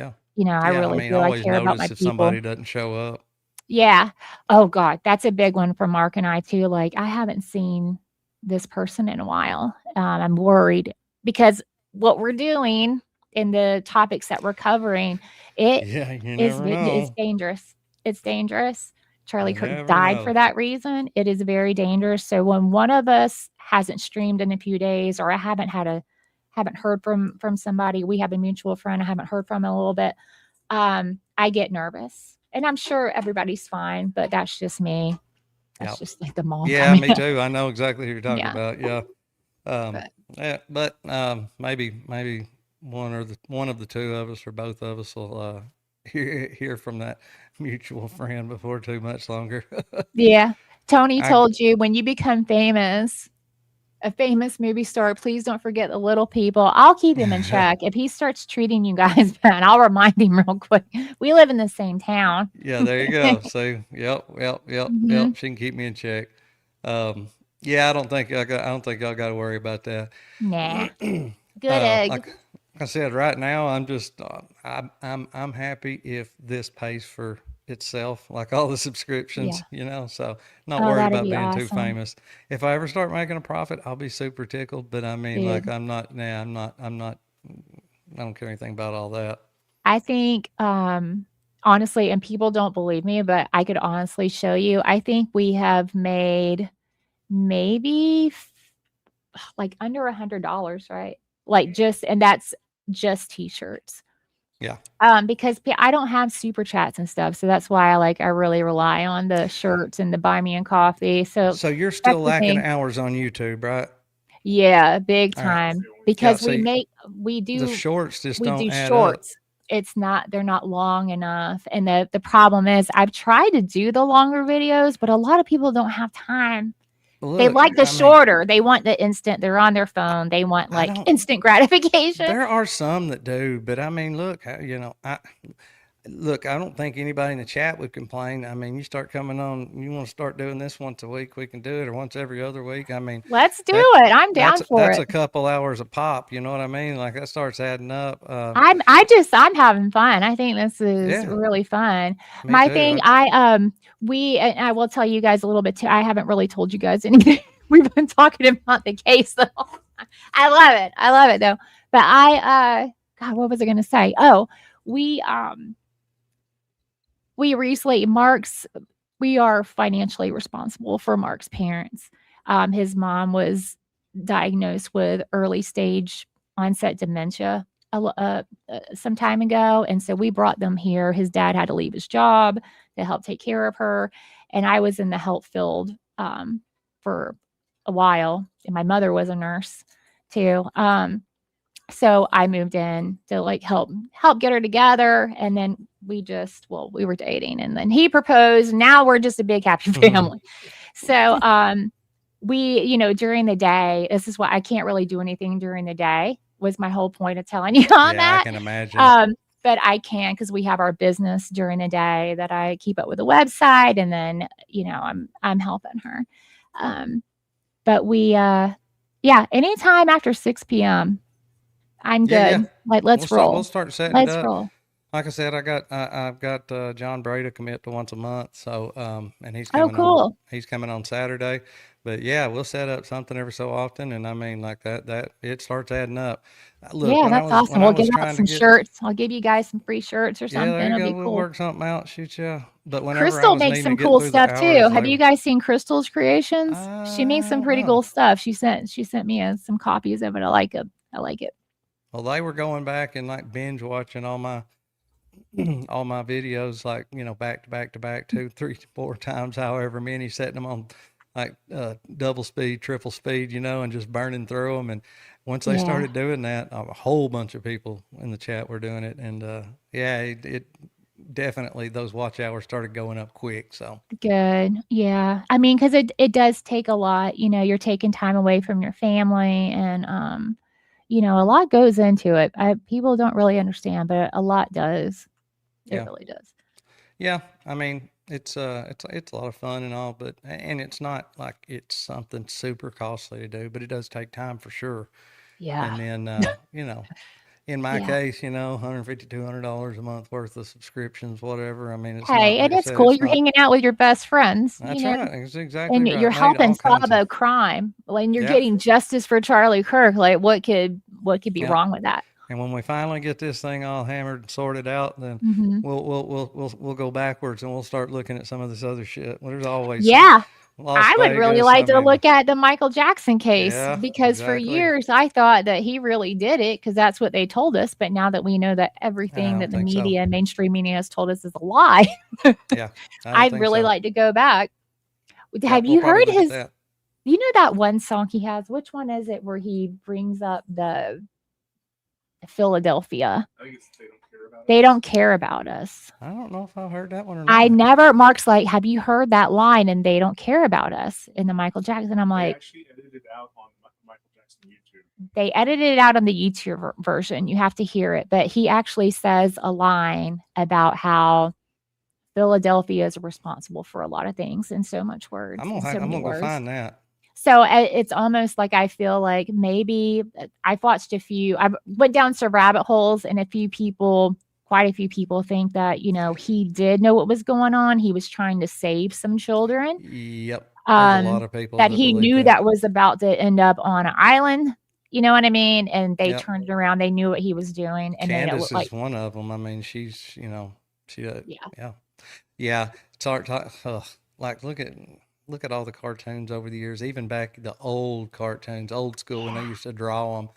I Yeah. I really mean, do. I always care about my notice if people. somebody doesn't show up. Yeah. Oh God, that's a big one for Mark and I too. Like, I haven't seen this person in a while. I'm worried because what we're doing and the topics that we're covering, it Yeah. You is never it's know. dangerous. It's dangerous. Charlie You Kirk never died for know. that reason. It is very dangerous. So when one of us hasn't streamed in a few days, or I haven't heard from somebody, we have a mutual friend I haven't heard from in a little bit, I get nervous. And I'm sure everybody's fine, but that's just me. That's Yep. just like the mom Yeah. coming Me in. too. I know exactly who you're talking Yeah. about. Yeah. But Yeah. But maybe one of the two of us or both of us will hear from that mutual friend before too much longer. yeah. Tony I told you, when you become famous, a famous movie star, please don't forget the little people. I'll keep him in check. If he starts treating you guys bad, I'll remind him real quick. We live in the same town. Yeah, there you go. So, Mhm. yep. She can keep me in check. Yeah, I don't think y'all got to worry about that. Nah. Good egg. Like I said, right now I'm just I'm happy if this pays for itself, like all the Yeah. subscriptions, So not Oh, worried that'd about be being too awesome. famous. If I ever start making a profit, I'll be super tickled. But I mean, like Dude. I'm not. I don't care anything about all that. I think, honestly, and people don't believe me, but I could honestly show you. I think we have made maybe like under $100, right? Like, and that's just t-shirts. Yeah. Because I don't have super chats and stuff, so that's why I really rely on the shirts and the buy me a coffee. So So you're that's still the lacking thing. hours on YouTube, right? Yeah, big All right. time. Yeah. Because See, we the do shorts just we don't do add up. shorts. They're not long enough. And the problem is, I've tried to do the longer videos, but a lot of people don't have time. They Look, like the I mean, shorter. They want the instant. They're on their phone. They want I like don't. instant gratification. There are some that do, but I mean, look, I don't think anybody in the chat would complain. I mean, you start coming on, you want to start doing this once a week, we can do it, or once every other week. I mean, Let's do that it. I'm down for that's it. a couple hours a pop. You know what I mean? Like that starts adding up. I'm having fun. I think this is Yeah, really fun. me My too. thing, and I will tell you guys a little bit too. I haven't really told you guys anything. We've been talking about the case though. I love it. I love it though. But God, what was I gonna say? Oh, we recently we are financially responsible for Mark's parents. His mom was diagnosed with early stage onset dementia some time ago. And so we brought them here. His dad had to leave his job to help take care of her. And I was in the health field for a while. And my mother was a nurse too. So I moved in to help get her together. And then we were dating, and then he proposed. Now we're just a big happy family. So during the day, this is why I can't really do anything during the day, was my whole point of telling you on Yeah, I that. can imagine. But I can, because we have our business during the day that I keep up with the website, and then I'm helping her. But anytime after 6 p.m. I'm Yeah, yeah. good. Like, let's We'll roll. start setting it Let's up. roll. Like I said, I've got John Bray to commit to once a month. So and Oh, cool. he's coming on Saturday. But yeah, we'll set up something every so often, and I mean like that it starts adding up. Look, Yeah, that's awesome. when I We'll give was out trying to some get shirts. I'll give you guys some free shirts or yeah, something. there you It'll go. be We'll cool. work something out. Shoot ya. But whenever I Crystal was makes needing to some get cool through the stuff too. hours, Have you guys seen Crystal's creations? She makes I some don't pretty know. cool stuff. She sent me some copies of it. I like it. I like it. Well, they were going back and like binge watching all my all my videos, like back to back to back, 2, 3, 4 times, however many, setting them on like double speed, triple speed, and just burning through them. And once they Yeah. started doing that, a whole bunch of people in the chat were doing it, and yeah, it definitely, those watch hours started going up quick. So Good. Yeah. I mean, because it does take a lot. You're taking time away from your family, and a lot goes into it. People don't really understand, but a lot does. It yeah. really does. Yeah, I mean, it's a lot of fun and all, but and it's not like it's something super costly to do, but it does take time for sure. Yeah. And then you know, in my Yeah. case, you know, 150, $200 a month worth of subscriptions, whatever. I mean, it's not Hey, like and I it's said, cool. it's You're not. hanging out with your best friends, That's right. That's exactly and right. you're Made helping all solve kinds of. a crime. When you're Yeah, getting justice for Charlie Kirk, like what could be yeah. wrong with that? And when we finally get this thing all hammered and sorted out, then Hmm. we'll go backwards and we'll start looking at some of this other shit. Well, there's always some Yeah. Las I would really Vegas. I like to mean, look at the Michael Jackson case yeah, because for exactly. years I thought that he really did it because that's what they told us. But now that we know that I everything don't that the think so. media, mainstream media has told us is a lie, Yeah, I don't I'd think really so. like to go back. Yep, Have we'll you probably heard look at his, that. you know that one song he has? Which one is it where he brings up the Philadelphia? I think it's they don't care about They us. don't care about us. I don't know if I heard that one or I not. never, Mark's like, have you heard that line? And they don't care about us in the Michael Jackson. I'm They like, actually edited it out on Michael Jackson YouTube. they edited it out on the YouTube version. You have to hear it. But he actually says a line about how Philadelphia is responsible for a lot of things in so much words, in so I'm many gonna go words. find that. So it's almost like I feel like maybe I've watched I went down some rabbit holes, and quite a few people think that, he did know what was going on. He was trying to save some children. Yep, there's a lot of people That that he believe knew that. that was about to end up on an island. You know what I mean? And they Yep. turned it around. They knew what he was doing, and then it Candace looked is like, one of them. I mean, she's she yeah, yeah. It's hard to like look at all the cartoons over the years, even back the old cartoons, old school when they used to draw them.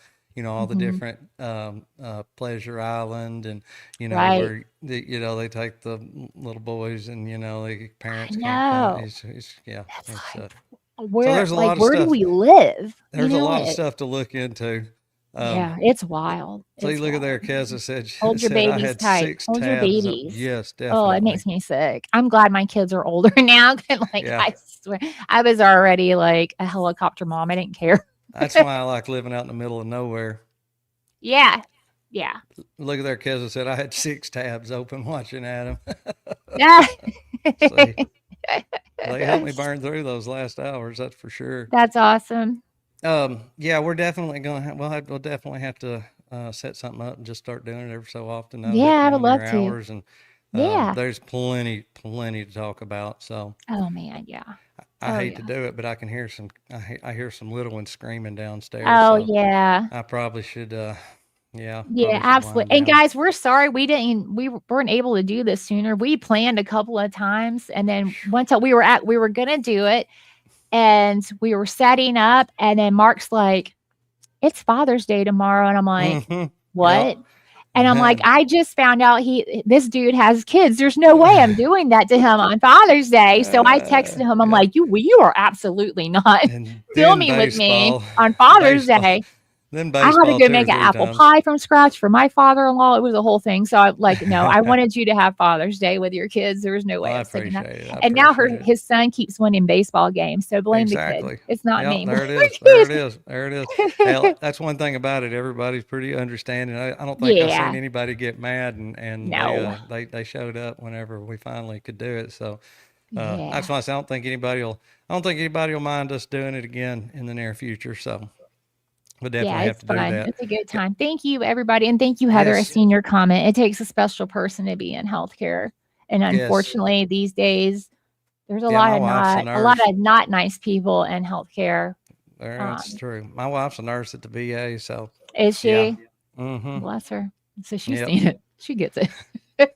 All the Mhm. different Pleasure Island, and Right. where they take the little boys, and the parents can't know. come. It's yeah. That's It's like, so where there's a lot of where do stuff. we live? There's a lot of stuff to look into. Yeah, it's wild. So you It's look at there, wild. Keza said Hold your said I babies had tight. 6 Hold your tabs. babies. Yes, Oh, it definitely. makes me sick. I'm glad my kids are older now. Like, Yeah. I swear, I was already like a helicopter mom. I didn't care. That's why I like living out in the middle of nowhere. Yeah. Yeah. Look at there, Keza said I had 6 tabs open watching Adam. Yeah. See, they helped me burn through those last hours, that's for sure. That's awesome. Yeah, we're definitely gonna we'll definitely have to set something up and just start doing it every so often. That'll Yeah, help I you would on love your to. hours, and Yeah. there's plenty to talk about. So Oh man, yeah. I Oh, hate to yeah. do it, but I can hear I hear some little ones screaming downstairs. Oh So yeah. I probably should Yeah, probably should wind absolutely. And down. guys, we're sorry we weren't able to do this sooner. We planned a couple of times, and then once we were gonna do it, and we were setting up, and then Mark's like, "It's Father's Day tomorrow," and I'm like, Mhm. "What?" Yep. And I'm like, And "I just found out this dude has kids. There's no way I'm doing that to him on Father's Day." So I texted him. I'm yep. like, "You are absolutely not And filming with me baseball, on Father's baseball, Day." then I had to baseball go 2 or make an 3 apple times. pie from scratch for my father-in-law. It was a whole thing. So I'm like, no, I wanted you to have Father's Day with your kids. There was no way Well, I I was taking that. appreciate it. I And now appreciate it. his son keeps winning baseball games. So blame the Exactly. kid. It's not Yep, me. there it Blame is. the There it kid. is. There it is. Hell, that's one thing about it. Everybody's pretty understanding. I don't think I've Yeah. seen anybody get mad, and No. they showed up whenever we finally could do it. So that's Yeah. why I say I don't think anybody will mind us doing it again in the near future. So we'll Yeah, definitely have it's to do fun. that. It's a good time. Thank you, everybody. And thank you, Heather. I Yes. seen your comment. It takes a special person to be in healthcare. And Yes. unfortunately, these days, there's a Yeah, lot my of wife's a lot nurse. of not nice people in healthcare. That's Um, true. My wife's a nurse at the VA, so is yeah. she? Mm-hmm. Bless her. So she's Yep. seen it. She gets it.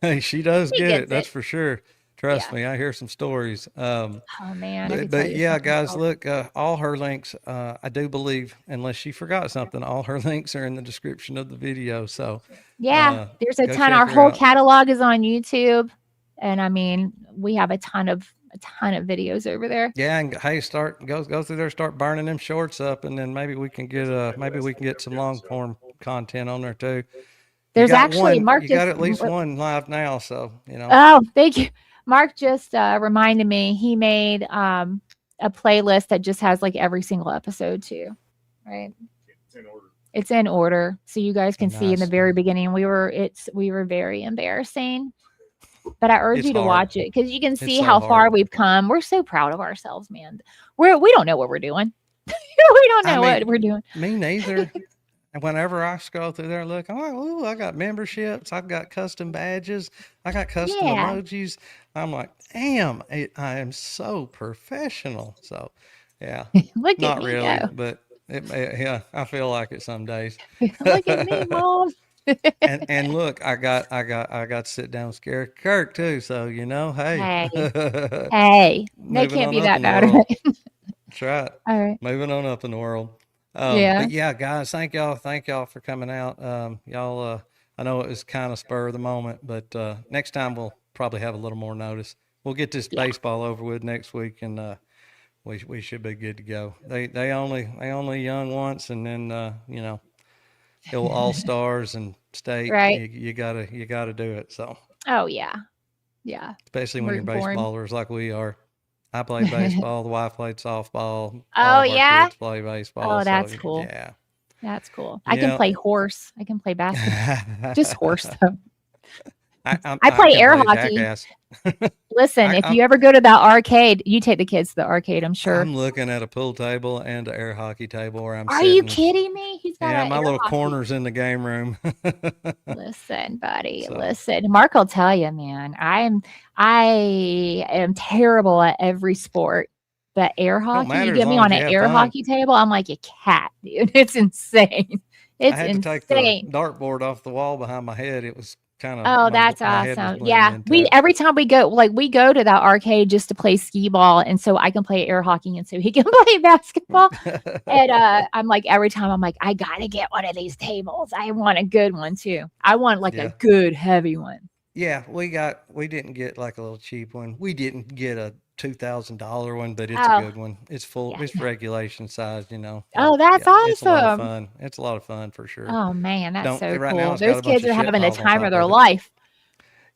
Hey, she does She get it. gets That's it. for sure. Trust Yeah. me, I hear some stories. Oh man, I could tell But you yeah, something guys, else. look, all her links, I do believe, unless she forgot something, all her links are in the description of the video. So Yeah, there's a go ton. check Our her whole out. catalog is on YouTube, and I mean, we have a ton of videos over there. Yeah, and hey, go through there, start burning them shorts up, and then maybe we can get some long form content on there too. There's actually You got at least one live now, so Oh, thank you. Mark just reminded me he made a playlist that just has like every single episode too. Right? It's in order. It's in order, so you guys can see in the Nice. very beginning we were very embarrassing. But I urge It's you to hard. watch it because you can It's see so how far hard. we've come. We're so proud of ourselves, man. We don't know what we're doing. We don't I know mean, what we're doing. me neither. And whenever I scroll through there, look, I'm like, ooh, I got memberships. I've got custom badges. I got custom Yeah. emojis. I'm like, damn, I am so professional. So, yeah, Look at not me really, go. but yeah, I feel like it some days. Look at me, mom. And look, I got to sit down with Scarika Kirk too. So hey, Hey, hey, they moving can't on be up that in the bad, world. right? That's right. All right. Moving on up in the world. Yeah. But yeah, guys, thank y'all for coming out. Y'all, I know it was kind of spur of the moment, but next time we'll probably have a little more notice. We'll get this Yeah. baseball over with next week, and we should be good to go. They only young once, and then it'll all stars and state. Right. You gotta do it. So Oh yeah. Yeah. especially I'm when you're rooting for him. baseballers like we are. I played baseball. The wife played softball. Oh All of our yeah. kids play baseball. Oh, So that's cool. yeah. That's cool. I can Yeah. play horse. I can play basketball. Just horse though. I I play can air play hockey. jackass. Listen, I, if I'm you ever go to the arcade, you take the kids to the arcade, I'm sure. I'm looking at a pool table and an air hockey table where I'm Are you sitting. kidding me? He's got Yeah, an my air little hockey. corner's in the game room. Listen, buddy, So listen. Mark will tell you, man. I am terrible at every sport, but air don't hockey, you matter as get me long as on you an have air fun. hockey table, I'm like a cat, dude. It's insane. I It's had to take the insane. dartboard off the wall behind my head. It was kind of Oh, that's my head was awesome. blending Yeah. into We it. every time we go, like we go to that arcade just to play skee ball, and so I can play air hockey and so he can play basketball. And I'm like, every time I'm like, I gotta get one of these tables. I want a good one too. I want like a Yeah. good heavy one. Yeah, we didn't get like a little cheap one. We didn't get a $2,000 one, but it's a Oh, good one. It's full. yeah. It's regulation size, Oh, and that's yeah, it's a lot of awesome. fun. It's a lot of fun for sure. Oh man, that's Don't so right now cool. it's got Those a bunch kids of are shit having the piled on time of top their of it. life.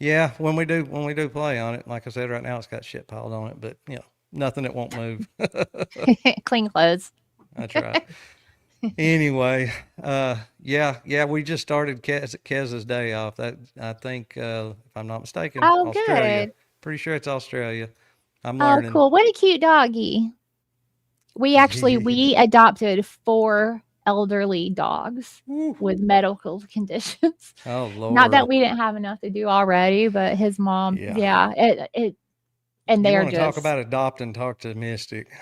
Yeah, when we do play on it, like I said, right now it's got shit piled on it, but nothing that won't move. Clean clothes. That's right. Anyway, yeah, we just started Kez's day off. That I think, if I'm not mistaken, Oh, Australia. good. Pretty sure it's Australia. I'm Oh, learning. cool. What a cute doggy. We adopted 4 elderly dogs Woo. with medical conditions. Oh Not that Lord. we didn't have enough to do already, but his mom, Yeah. yeah, it and You they're want to talk just about adopting? Talk to Mystic.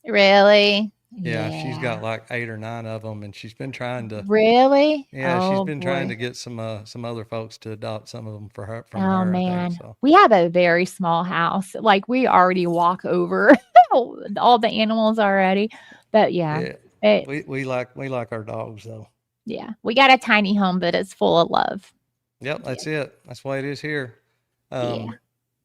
really, Yeah, she's yeah, got like 8 or 9 of them, and she's been trying to. really. Yeah, she's Oh been trying boy. to get some other folks to adopt some of them for her from Oh her. I think man, so. we have a very small house. Like we already walk over all the animals already. But yeah, Yeah, it we like our dogs though. yeah, we got a tiny home, but it's full of love. Yep, Yeah, that's it. That's the way it is here. yeah.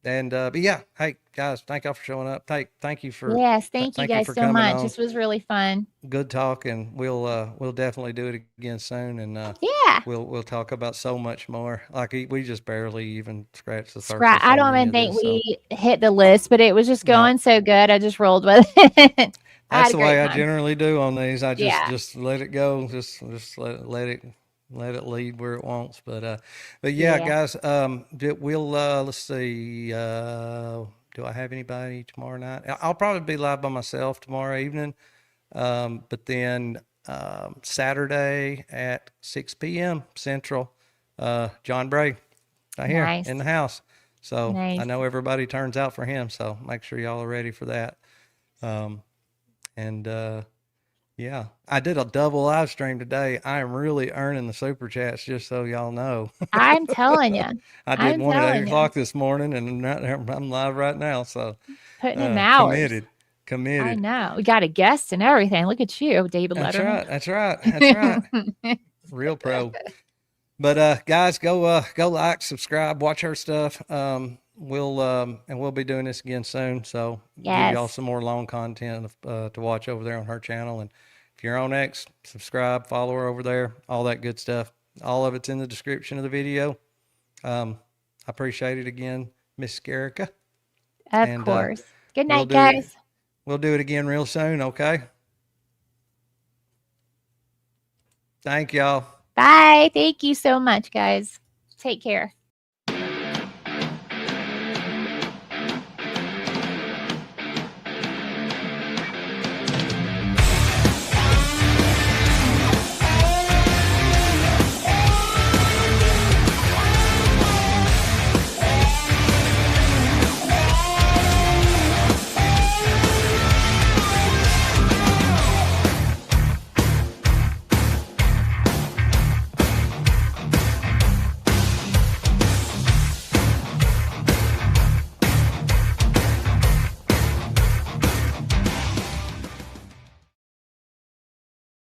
But yeah, hey guys, thank y'all for showing up. Thank you for Yes, thank you thank you guys for so coming much. on. This was really fun. Good talk, and we'll definitely do it again soon, and Yeah. we'll talk about so much more. Like we just barely even scratched the surface Scrap. of I so don't many even of think this. So we hit the list, but it was just no, going so good. I just rolled with it. I that's had a the way great I time. generally do on these. I Yeah. just let it go, just let it lead where it wants. But yeah, Yeah. guys, we'll let's see. Do I have anybody tomorrow night? I'll probably be live by myself tomorrow evening. But then Saturday at 6 p.m. Central, John Bray right here Nice. in the house. So I Nice. know everybody turns out for him. So make sure y'all are ready for that. Um, and yeah, I did a double live stream today. I am really earning the super chats, just so y'all know. I'm telling you. I did I'm one at 8 telling you. o'clock this morning, and I'm live right now. So Putting in the hours. I committed. know. We got a guest and everything. Look at you, David That's Letterman. right. That's right. Real pro. But guys, go like, subscribe, watch our stuff. We'll be doing this again soon. So give y'all Yes. some more long content to watch over there on her channel. And if you're on X, subscribe, follow her over there, all that good stuff. All of it's in the description of the video. I appreciate it again, Miss Scarika. Of And course. Good we'll night, do it. guys. We'll do it again real soon. Okay. Thank y'all. Bye. Thank you so much, guys. Take care.